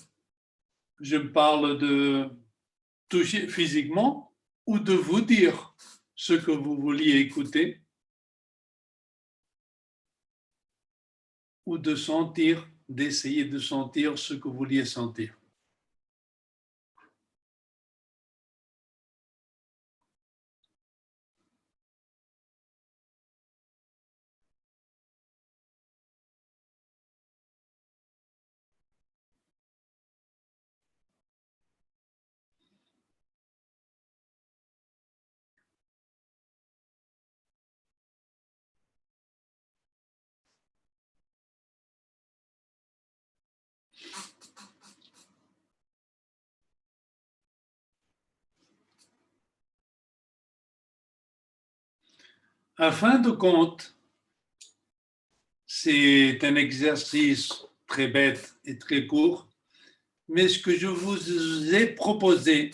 je parle de toucher physiquement ou de vous dire ce que vous vouliez écouter ou de sentir, d'essayer de sentir ce que vous vouliez sentir. En fin de compte, c'est un exercice très bête et très court, mais ce que je vous ai proposé,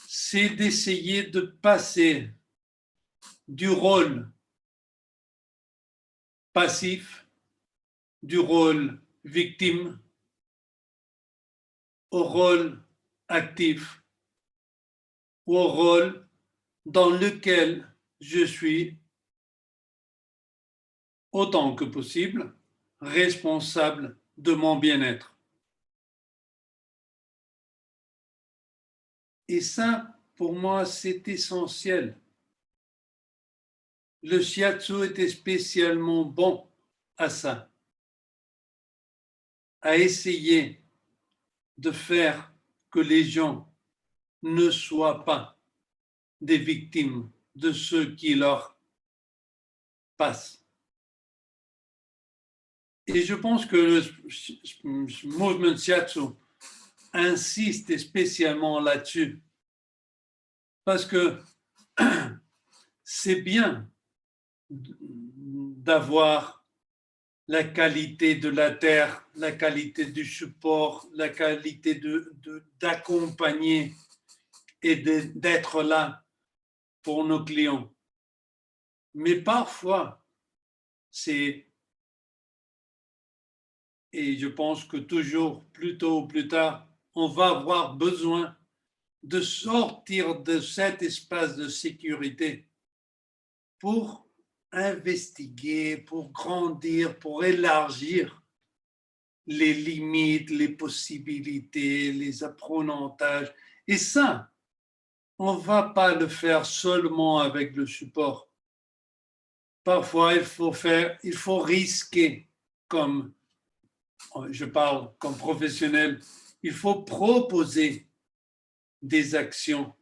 c'est d'essayer de passer du rôle passif, du rôle victime, au rôle actif, au rôle dans lequel je suis, autant que possible, responsable de mon bien-être. Et ça, pour moi, c'est essentiel. Le shiatsu était spécialement bon à ça, à essayer de faire que les gens ne soient pas des victimes de ce qui leur passe. Et je pense que le mouvement shiatsu insiste spécialement là-dessus, parce que c'est bien d'avoir la qualité de la terre, la qualité du support, la qualité d'accompagner et d'être là pour nos clients. Mais parfois, et je pense que toujours, plus tôt ou plus tard, on va avoir besoin de sortir de cet espace de sécurité pour investiguer, pour grandir, pour élargir les limites, les possibilités, les apprentissages. Et ça, on ne va pas le faire seulement avec le support. Parfois, il faut risquer, comme je parle comme professionnel, il faut proposer des actions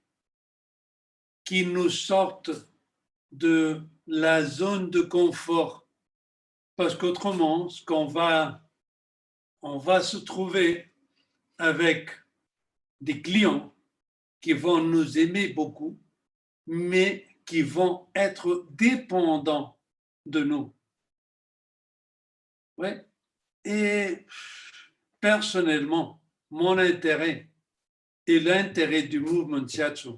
qui nous sortent de la zone de confort. Parce qu'autrement, on va se trouver avec des clients qui vont nous aimer beaucoup, mais qui vont être dépendants de nous. Ouais. Et personnellement, mon intérêt et l'intérêt du mouvement shiatsu,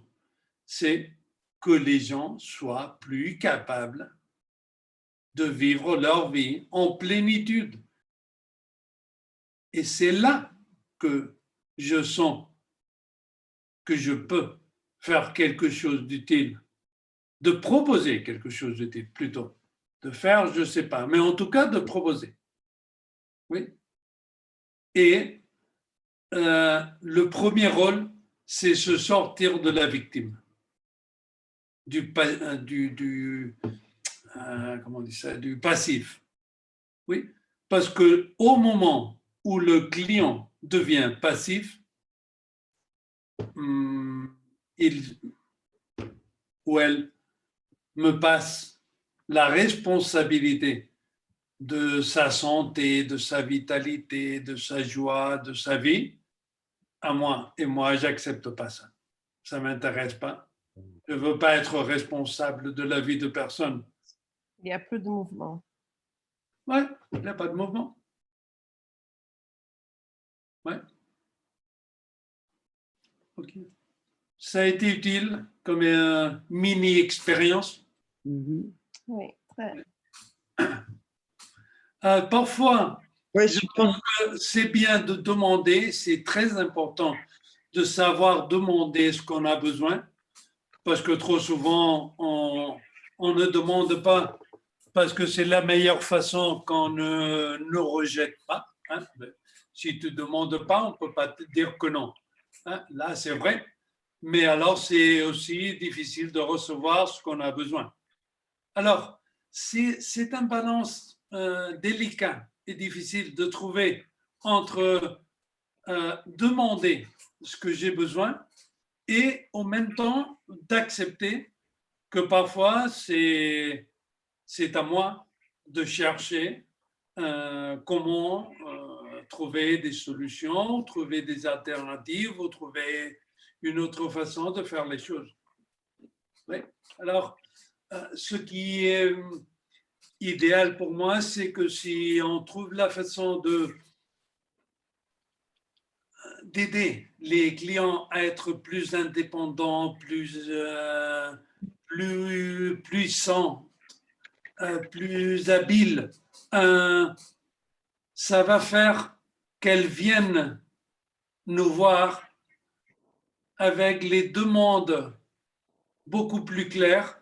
c'est que les gens soient plus capables de vivre leur vie en plénitude. Et c'est là que je sens que je peux faire quelque chose d'utile, de proposer quelque chose d'utile plutôt. De faire, je ne sais pas, mais en tout cas de proposer. Oui. Et le premier rôle, c'est se sortir de la victime, comment on dit ça, du passif. Oui, parce que au moment où le client devient passif, il ou elle me passe la responsabilité de sa santé, de sa vitalité, de sa joie, de sa vie à moi. Et moi, j'accepte pas ça. Ça m'intéresse pas. Je ne veux pas être responsable de la vie de personne. Il y a plus de mouvement. Ouais, il n'y a pas de mouvement. Ouais. Ok. Ça a été utile comme une mini-expérience. Oui, très. Parfois, Ouais, je super. pense que c'est bien de demander, c'est très important de savoir demander ce qu'on a besoin, parce que trop souvent, on ne demande pas parce que c'est la meilleure façon qu'on ne rejette pas. Hein. Si tu ne demandes pas, on ne peut pas te dire que non. Hein. Là, c'est vrai. Mais alors, c'est aussi difficile de recevoir ce qu'on a besoin. Alors, c'est un balance délicat et difficile de trouver entre demander ce que j'ai besoin et en même temps d'accepter que parfois c'est à moi de chercher comment trouver des solutions, trouver des alternatives ou trouver une autre façon de faire les choses. Oui. Alors, ce qui est idéal pour moi, c'est que si on trouve la façon d'aider les clients à être plus indépendants, plus puissants, plus habiles, ça va faire qu'elles viennent nous voir avec les demandes beaucoup plus claires.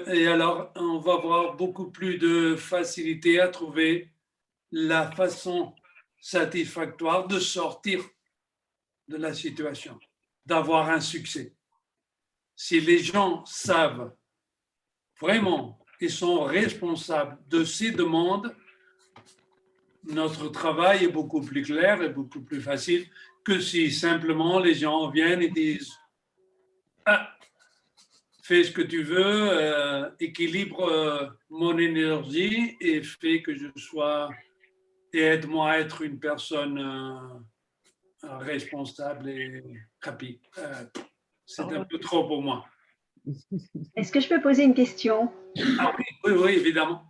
Et alors, on va avoir beaucoup plus de facilité à trouver la façon satisfactoire de sortir de la situation, d'avoir un succès. Si les gens savent vraiment et sont responsables de ces demandes, notre travail est beaucoup plus clair et beaucoup plus facile que si simplement les gens viennent et disent ah, fais ce que tu veux, équilibre mon énergie et fais que je sois et aide-moi à être une personne responsable et rapide. C'est un peu trop pour moi. Est-ce que je peux poser une question? Ah oui, oui, évidemment.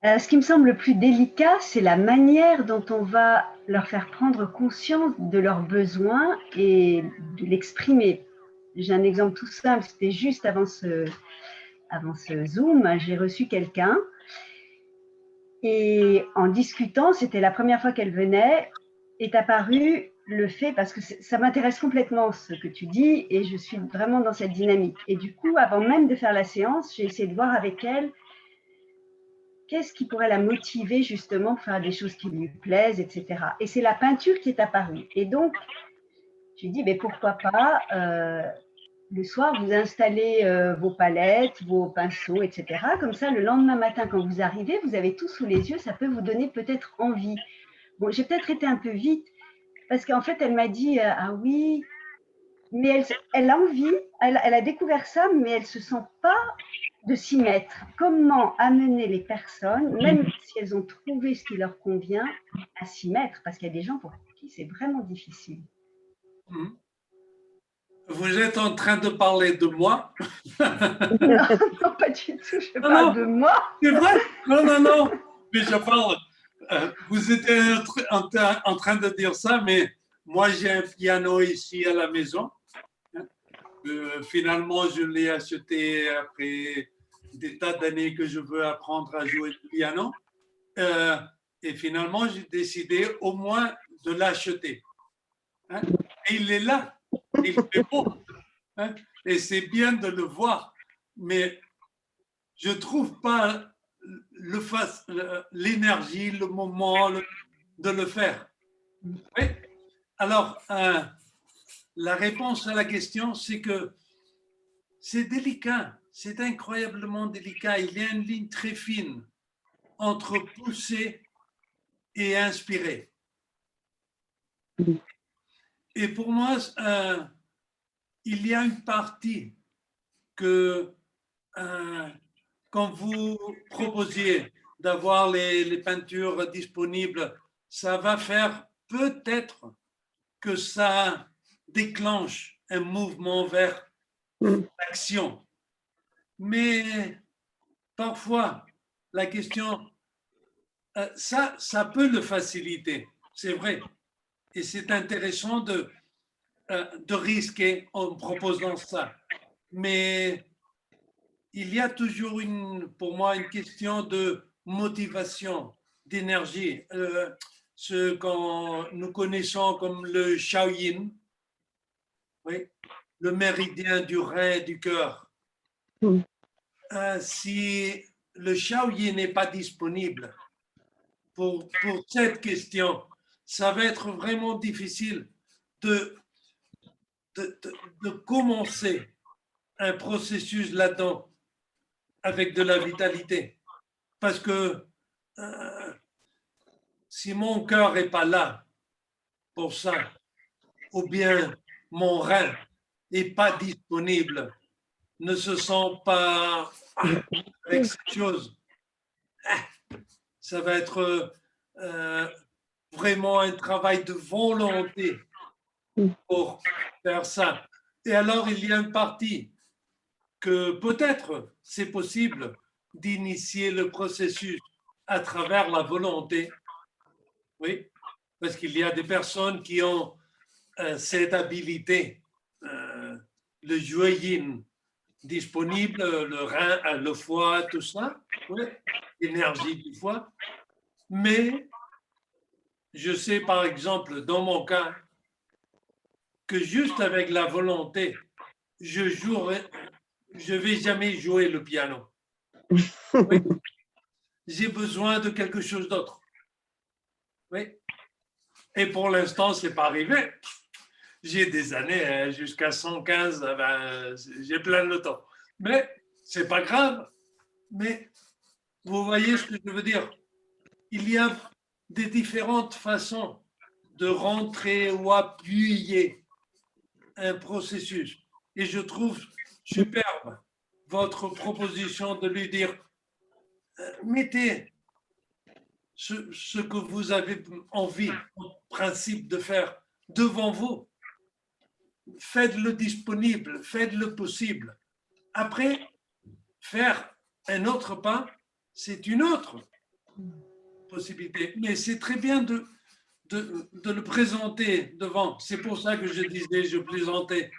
Ce qui me semble le plus délicat, c'est la manière dont on va leur faire prendre conscience de leurs besoins et de l'exprimer. J'ai un exemple tout simple, c'était juste avant ce Zoom, j'ai reçu quelqu'un et en discutant, c'était la première fois qu'elle venait, est apparu le fait, parce que ça m'intéresse complètement ce que tu dis et je suis vraiment dans cette dynamique. Et du coup, avant même de faire la séance, j'ai essayé de voir avec elle qu'est-ce qui pourrait la motiver justement pour faire des choses qui lui plaisent, etc. Et c'est la peinture qui est apparue. Et donc, j'ai dit, mais pourquoi pas, le soir, vous installez vos palettes, vos pinceaux, etc. Comme ça, le lendemain matin, quand vous arrivez, vous avez tout sous les yeux, ça peut vous donner peut-être envie. Bon, j'ai peut-être été un peu vite, parce qu'en fait, elle m'a dit, ah oui, mais elle a envie, elle a découvert ça, mais elle ne se sent pas de s'y mettre. Comment amener les personnes, même si elles ont trouvé ce qui leur convient, à s'y mettre? Parce qu'il y a des gens pour qui c'est vraiment difficile. Vous êtes en train de parler de moi? Non, non, pas du tout, je parle de moi. C'est vrai? Non, non, non. Mais je parle. Vous étiez en train de dire ça, mais moi j'ai un piano ici à la maison. Finalement, je l'ai acheté après des tas d'années que je veux apprendre à jouer du piano. Et finalement, j'ai décidé au moins de l'acheter. Hein? Et il est là. Il fait beau. Hein? Et c'est bien de le voir. Mais je ne trouve pas l'énergie, le moment de le faire. Oui? Alors, la réponse à la question, c'est que c'est délicat, c'est incroyablement délicat. Il y a une ligne très fine entre pousser et inspirer. Et pour moi, il y a une partie que quand vous proposiez d'avoir les peintures disponibles, ça va faire peut-être que ça déclenche un mouvement vers l'action. Mais parfois, la question, ça peut le faciliter, c'est vrai. Et c'est intéressant de risquer en proposant ça. Mais il y a toujours, pour moi, une question de motivation, d'énergie. Ce que nous connaissons comme le Shaoyin, oui, le méridien du rein et du cœur. Si le Shaoyin n'est pas disponible pour cette question, ça va être vraiment difficile de commencer un processus là-dedans avec de la vitalité. Parce que si mon cœur n'est pas là pour ça, ou bien mon rein n'est pas disponible, ne se sent pas avec cette chose, ça va être vraiment un travail de volonté pour faire ça. Et alors, il y a une partie que peut-être c'est possible d'initier le processus à travers la volonté. Oui, parce qu'il y a des personnes qui ont cette habilité, le joyin disponible, le rein, le foie, tout ça, oui, l'énergie du foie. Mais je sais par exemple, dans mon cas, que juste avec la volonté, je vais jamais jouer le piano. Oui. J'ai besoin de quelque chose d'autre. Oui. Et pour l'instant, c'est pas arrivé. J'ai des années, jusqu'à 115, j'ai plein de temps. Mais c'est pas grave. Mais vous voyez ce que je veux dire? Il y a des différentes façons de rentrer ou appuyer un processus. Et je trouve superbe votre proposition de lui dire mettez ce que vous avez envie, en principe, de faire devant vous. Faites-le disponible, faites-le possible. Après, faire un autre pas, c'est une autre possibilité. Mais c'est très bien de le présenter devant. C'est pour ça que je disais, je plaisantais,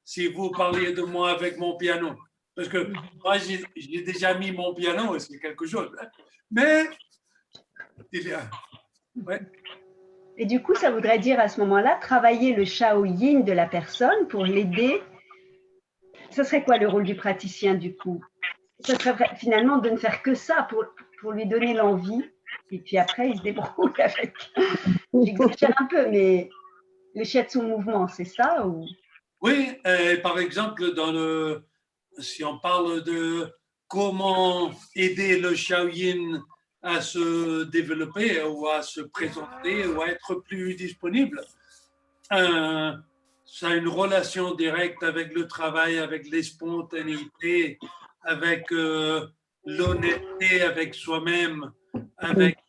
si vous parliez de moi avec mon piano. Parce que moi, j'ai déjà mis mon piano et c'est quelque chose. Mais, il y a... Ouais. Et du coup, ça voudrait dire à ce moment-là, travailler le Shaoyin de la personne pour l'aider. Ce serait quoi le rôle du praticien du coup? Ce serait finalement de ne faire que ça pour lui donner l'envie. Et puis après, il se débrouille avec. J'exagère un peu, mais le shiatsu mouvement, c'est ça ou... Oui, par exemple, si on parle de comment aider le Shaoyin à se développer ou à se présenter ou à être plus disponible, ça a une relation directe avec le travail, avec les spontanéités, avec l'honnêteté avec soi-même, avec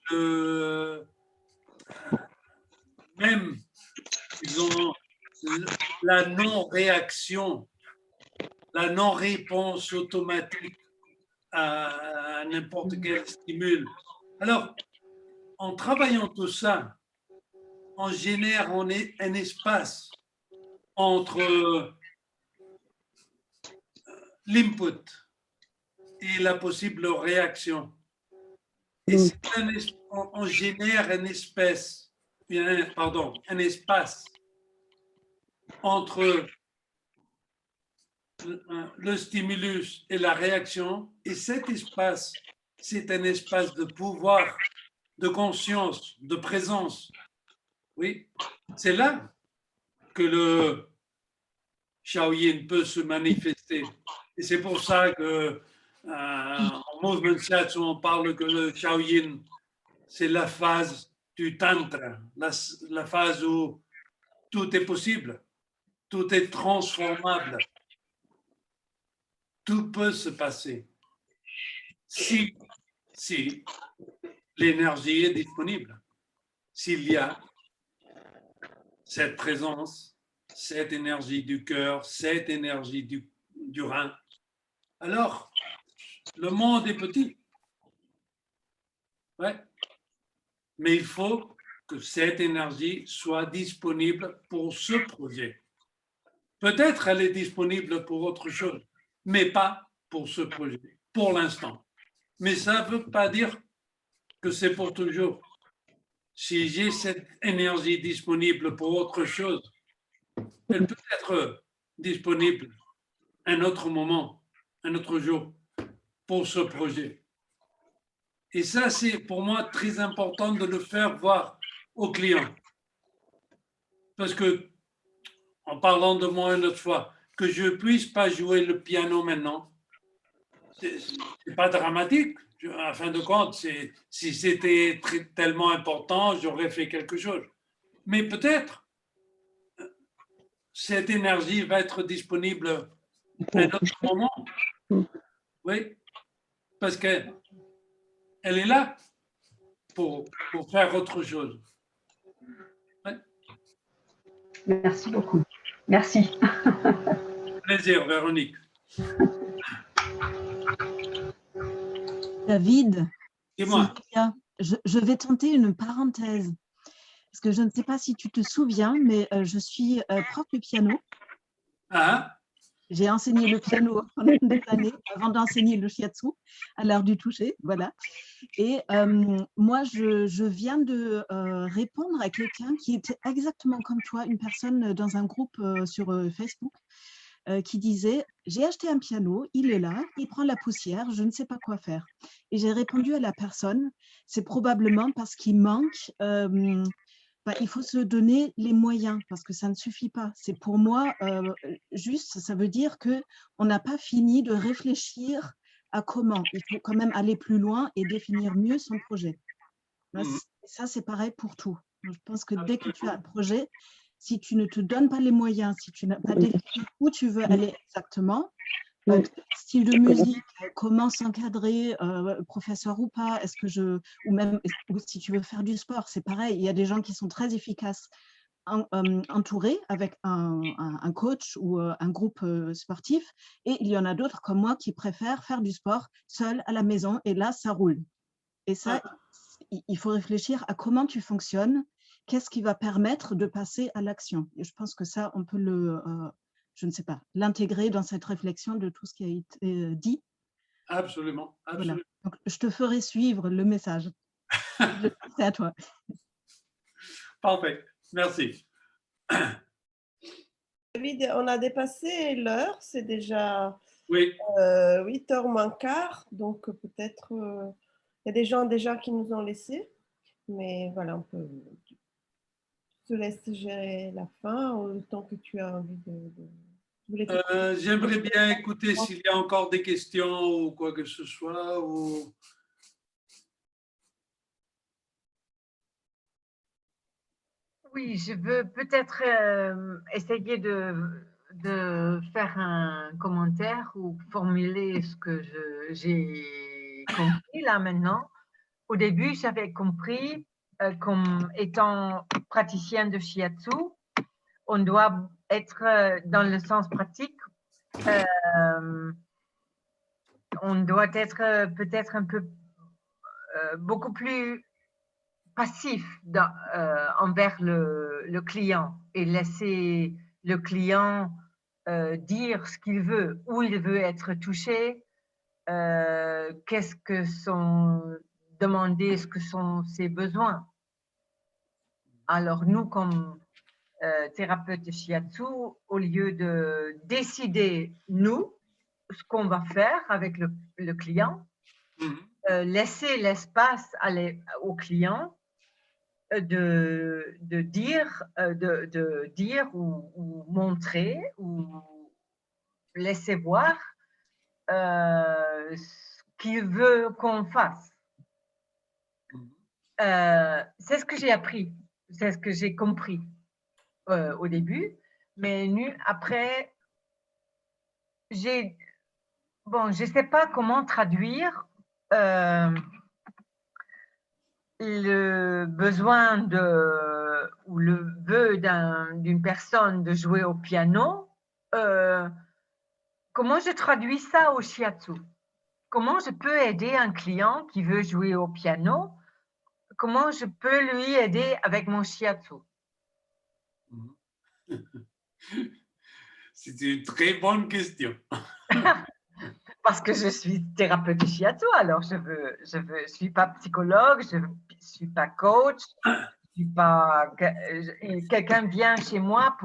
même, disons, la non-réaction, la non-réponse automatique à n'importe quel stimule. Alors, en travaillant tout ça, on génère un espace entre l'input et la possible réaction. Et on génère un espace entre le stimulus et la réaction. Et cet espace, c'est un espace de pouvoir, de conscience, de présence. Oui, c'est là que le Shaoyin peut se manifester. Et c'est pour ça que en Movement Shiatsu, on parle que le Shaoyin, c'est la phase du Tantra, la phase où tout est possible, tout est transformable, tout peut se passer si l'énergie est disponible, s'il y a cette présence, cette énergie du cœur, cette énergie du Rhin. Alors, le monde est petit. Ouais. Mais il faut que cette énergie soit disponible pour ce projet. Peut-être elle est disponible pour autre chose, mais pas pour ce projet, pour l'instant. Mais ça ne veut pas dire que c'est pour toujours. Si j'ai cette énergie disponible pour autre chose, elle peut être disponible un autre moment, un autre jour pour ce projet. Et ça, c'est pour moi très important de le faire voir aux clients. Parce que, en parlant de moi une autre fois, que je ne puisse pas jouer le piano maintenant, ce n'est pas dramatique. En fin de compte, si c'était tellement important, j'aurais fait quelque chose. Mais peut-être, cette énergie va être disponible à un autre moment. Oui, parce qu'elle est là pour faire autre chose. Ouais. Merci beaucoup. Merci. Plaisir, Véronique. David, Dis-moi. Sylvia, je vais tenter une parenthèse. Parce que je ne sais pas si tu te souviens, mais je suis prof de piano. Ah, J'ai enseigné le piano pendant des années avant d'enseigner le shiatsu à l'art du toucher. Voilà. Et moi, je viens de répondre à quelqu'un qui était exactement comme toi, une personne dans un groupe sur Facebook qui disait « J'ai acheté un piano, il est là, il prend la poussière, je ne sais pas quoi faire. » Et j'ai répondu à la personne « C'est probablement parce qu'il manque… il faut se donner les moyens parce que ça ne suffit pas. C'est pour moi, juste, ça veut dire qu'on n'a pas fini de réfléchir à comment. Il faut quand même aller plus loin et définir mieux son projet. Ça, c'est pareil pour tout. Je pense que dès que tu as un projet, si tu ne te donnes pas les moyens, si tu n'as pas défini où tu veux aller exactement, style de musique, comment s'encadrer, professeur ou pas, ou même ou si tu veux faire du sport, c'est pareil. Il y a des gens qui sont très efficaces entourés avec un coach ou un groupe sportif, et il y en a d'autres comme moi qui préfèrent faire du sport seul à la maison, et là, ça roule. Et ça, il faut réfléchir à comment tu fonctionnes, qu'est-ce qui va permettre de passer à l'action. Et je pense que ça, on peut je ne sais pas, l'intégrer dans cette réflexion de tout ce qui a été dit. absolument. Absolument. Voilà. Donc, je te ferai suivre le message. C'est à toi. Parfait. Merci. David, on a dépassé l'heure, c'est déjà Oui. 8h moins quart, donc peut-être il y a des gens déjà qui nous ont laissés, mais voilà, on peut te laisser gérer la fin ou le temps que tu as envie de… J'aimerais bien écouter s'il y a encore des questions ou quoi que ce soit. Oui, je veux peut-être essayer de faire un commentaire ou formuler ce que j'ai compris là maintenant. Au début, j'avais compris comme étant praticien de shiatsu, on doit être dans le sens pratique, on doit être peut-être un peu beaucoup plus passif envers le client et laisser le client dire ce qu'il veut, où il veut être touché, qu'est-ce que demander ce que sont ses besoins. Alors nous, comme thérapeute de shiatsu, au lieu de décider nous ce qu'on va faire avec le client, laisser l'espace au client de dire ou montrer ou laisser voir ce qu'il veut qu'on fasse. C'est ce que j'ai appris, c'est ce que j'ai compris au début, mais après, je ne sais pas comment traduire le besoin ou le vœu d'une personne de jouer au piano comment je traduis ça au shiatsu? Comment je peux aider un client qui veut jouer au piano? Comment je peux lui aider avec mon shiatsu? C'est une très bonne question. Parce que je suis thérapeute de shiatsu, alors je suis pas psychologue, je suis pas coach, je suis pas. Quelqu'un vient chez moi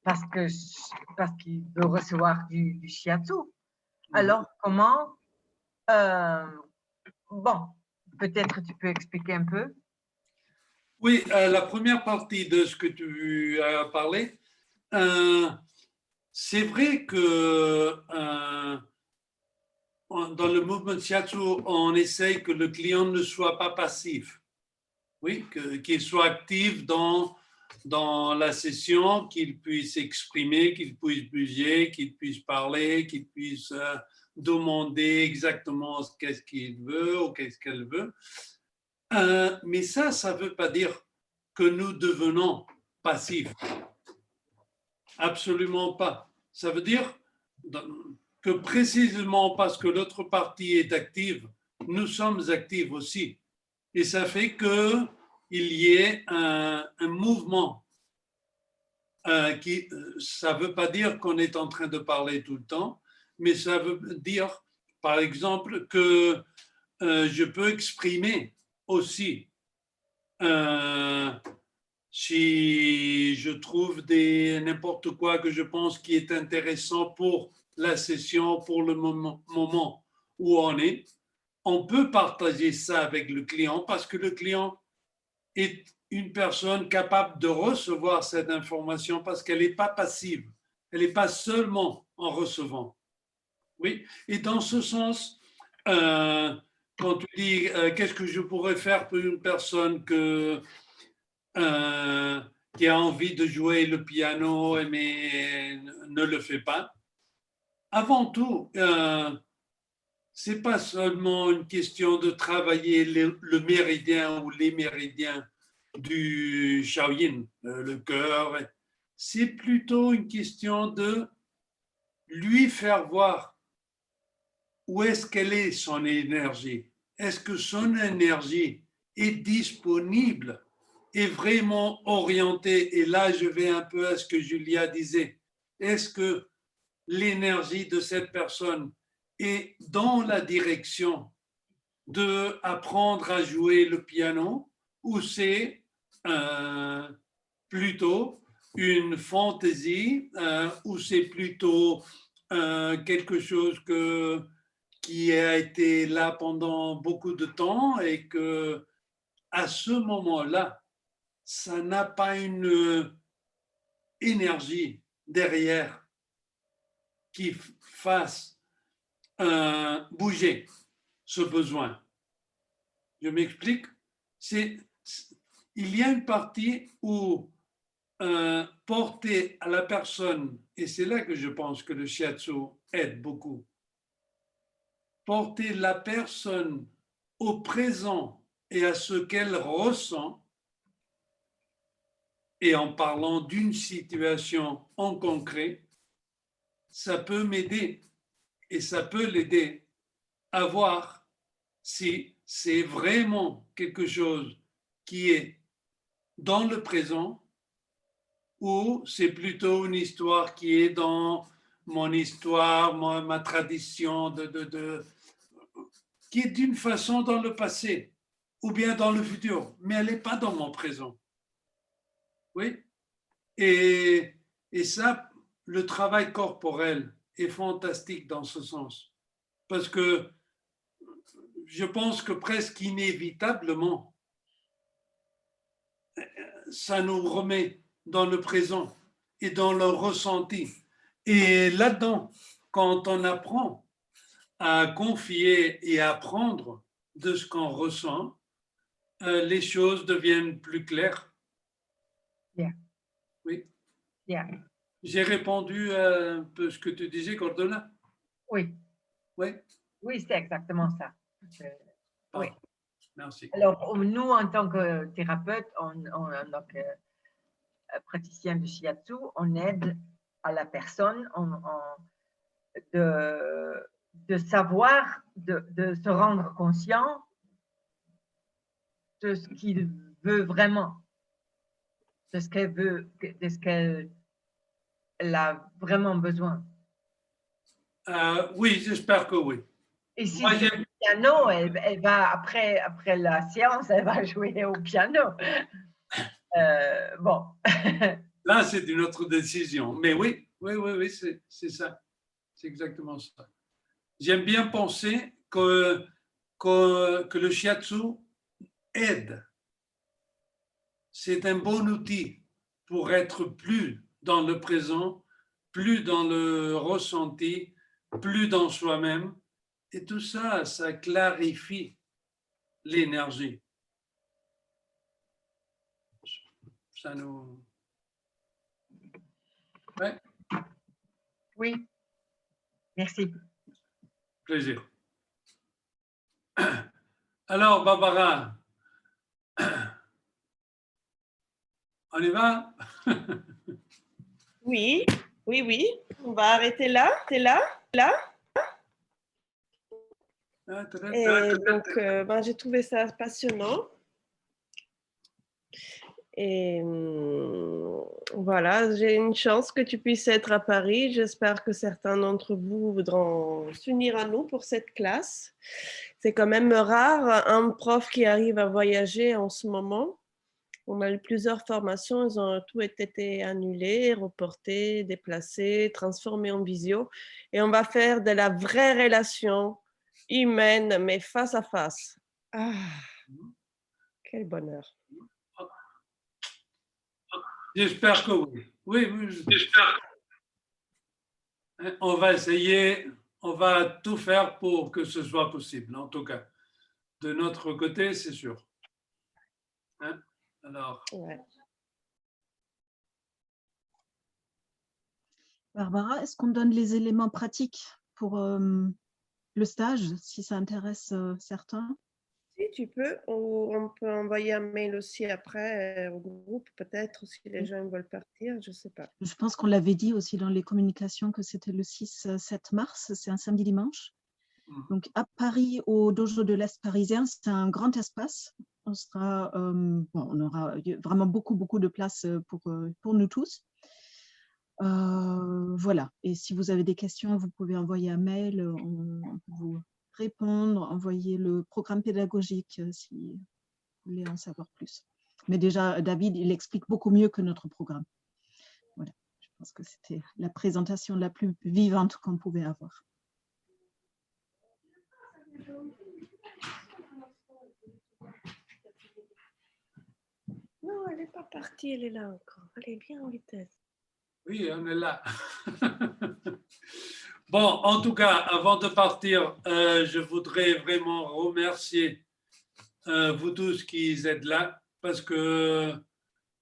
parce qu'il veut recevoir du shiatsu. Alors comment bon, peut-être tu peux expliquer un peu. Oui, la première partie de ce que tu as parlé, c'est vrai que dans le mouvement shiatsu, on essaye que le client ne soit pas passif. Oui, qu'il soit actif dans la session, qu'il puisse exprimer, qu'il puisse bouger, qu'il puisse parler, qu'il puisse demander exactement qu'est-ce qu'il veut ou qu'est-ce qu'elle veut. Mais ça ne veut pas dire que nous devenons passifs. Absolument pas. Ça veut dire que précisément parce que l'autre partie est active, nous sommes actifs aussi. Et ça fait qu'il y ait un mouvement. Ça ne veut pas dire qu'on est en train de parler tout le temps, mais ça veut dire, par exemple, que je peux exprimer aussi si je trouve n'importe quoi que je pense qui est intéressant pour la session, pour le moment où on est. On peut partager ça avec le client parce que le client est une personne capable de recevoir cette information parce qu'elle n'est pas passive. Elle n'est pas seulement en recevant. Oui. Et dans ce sens, quand tu dis qu'est-ce que je pourrais faire pour une personne qui a envie de jouer le piano mais ne le fait pas, avant tout, ce n'est pas seulement une question de travailler le méridien ou les méridiens du Shaolin, le cœur. C'est plutôt une question de lui faire voir où est-ce qu'elle est son énergie. Est-ce que son énergie est disponible, est vraiment orientée? Et là, je vais un peu à ce que Julia disait. Est-ce que l'énergie de cette personne est dans la direction d'apprendre à jouer le piano ou c'est plutôt une fantaisie ou c'est plutôt quelque chose qui a été là pendant beaucoup de temps et que à ce moment-là, ça n'a pas une énergie derrière qui fasse bouger ce besoin. Je m'explique. Il y a une partie où porter à la personne, et c'est là que je pense que le shiatsu aide beaucoup, porter la personne au présent et à ce qu'elle ressent, et en parlant d'une situation en concret, ça peut m'aider et ça peut l'aider à voir si c'est vraiment quelque chose qui est dans le présent ou c'est plutôt une histoire qui est dans mon histoire, ma tradition, qui est d'une façon dans le passé ou bien dans le futur, mais elle n'est pas dans mon présent. Oui. Et ça, le travail corporel est fantastique dans ce sens. Parce que je pense que presque inévitablement, ça nous remet dans le présent et dans le ressenti. Et là-dedans, quand on apprend à confier et à apprendre de ce qu'on ressent, les choses deviennent plus claires. Yeah. Oui. Yeah. J'ai répondu à un peu ce que tu disais, Cordona. Oui. Oui. Oui, c'est exactement ça. Oui. Merci. Alors, nous, en tant que thérapeute, en tant que praticien de shiatsu, on aide à la personne de savoir, de se rendre conscient de ce qu'il veut vraiment, de ce qu'elle veut, de ce qu'elle a vraiment besoin. Oui, j'espère que oui. Et si Moi, c'est le piano, elle va, après la séance, elle va jouer au piano. Bon. Là, c'est une autre décision. Mais oui, c'est ça. C'est exactement ça. J'aime bien penser que le shiatsu aide. C'est un bon outil pour être plus dans le présent, plus dans le ressenti, plus dans soi-même. Et tout ça, ça clarifie l'énergie. Ça nous... Ouais. Oui, merci. Plaisir. Alors, Barbara, on y va? Oui, oui. On va arrêter là. T'es là? Et donc, j'ai trouvé ça passionnant. Et voilà, j'ai une chance que tu puisses être à Paris. J'espère que certains d'entre vous voudront s'unir à nous pour cette classe. C'est quand même rare un prof qui arrive à voyager en ce moment. On a eu plusieurs formations, elles ont tout été annulées, reportées, déplacées, transformées en visio. Et on va faire de la vraie relation humaine, mais face à face. Ah, quel bonheur. J'espère que oui. Oui, j'espère. On va essayer, on va tout faire pour que ce soit possible, en tout cas. De notre côté, c'est sûr. Hein? Alors. Ouais. Barbara, est-ce qu'on donne les éléments pratiques pour le stage, si ça intéresse certains? Si tu peux, ou on peut envoyer un mail aussi après au groupe, peut-être, si les gens veulent partir, je ne sais pas. Je pense qu'on l'avait dit aussi dans les communications que c'était le 6-7 mars, c'est un samedi-dimanche. Donc à Paris, au Dojo de l'Est parisien, c'est un grand espace. On aura vraiment beaucoup de place pour nous tous. Voilà, et si vous avez des questions, vous pouvez envoyer un mail, on peut vous répondre, envoyer le programme pédagogique si vous voulez en savoir plus. Mais déjà, David, il explique beaucoup mieux que notre programme. Voilà, je pense que c'était la présentation la plus vivante qu'on pouvait avoir. Non, elle n'est pas partie, elle est là encore. Elle est bien en vitesse. Oui, on est là. Bon, en tout cas, avant de partir, je voudrais vraiment remercier vous tous qui êtes là, parce que,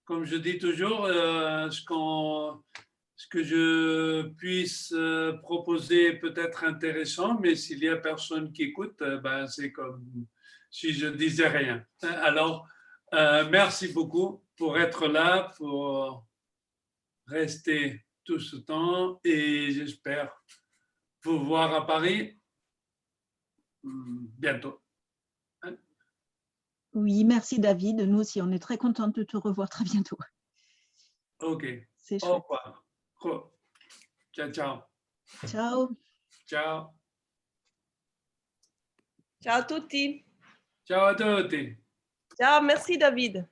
comme je dis toujours, ce que je puisse proposer est peut-être intéressant, mais s'il y a personne qui écoute, ben, c'est comme si je disais rien. Alors, merci beaucoup pour être là, pour rester tout ce temps, et j'espère vous voir à Paris bientôt. Oui, merci David. Nous aussi, on est très contents de te revoir très bientôt. Ok. C'est Au chouette. revoir. Ciao, ciao. Ciao. Ciao. Ciao a tutti. Ciao a tutti. Ciao, merci David.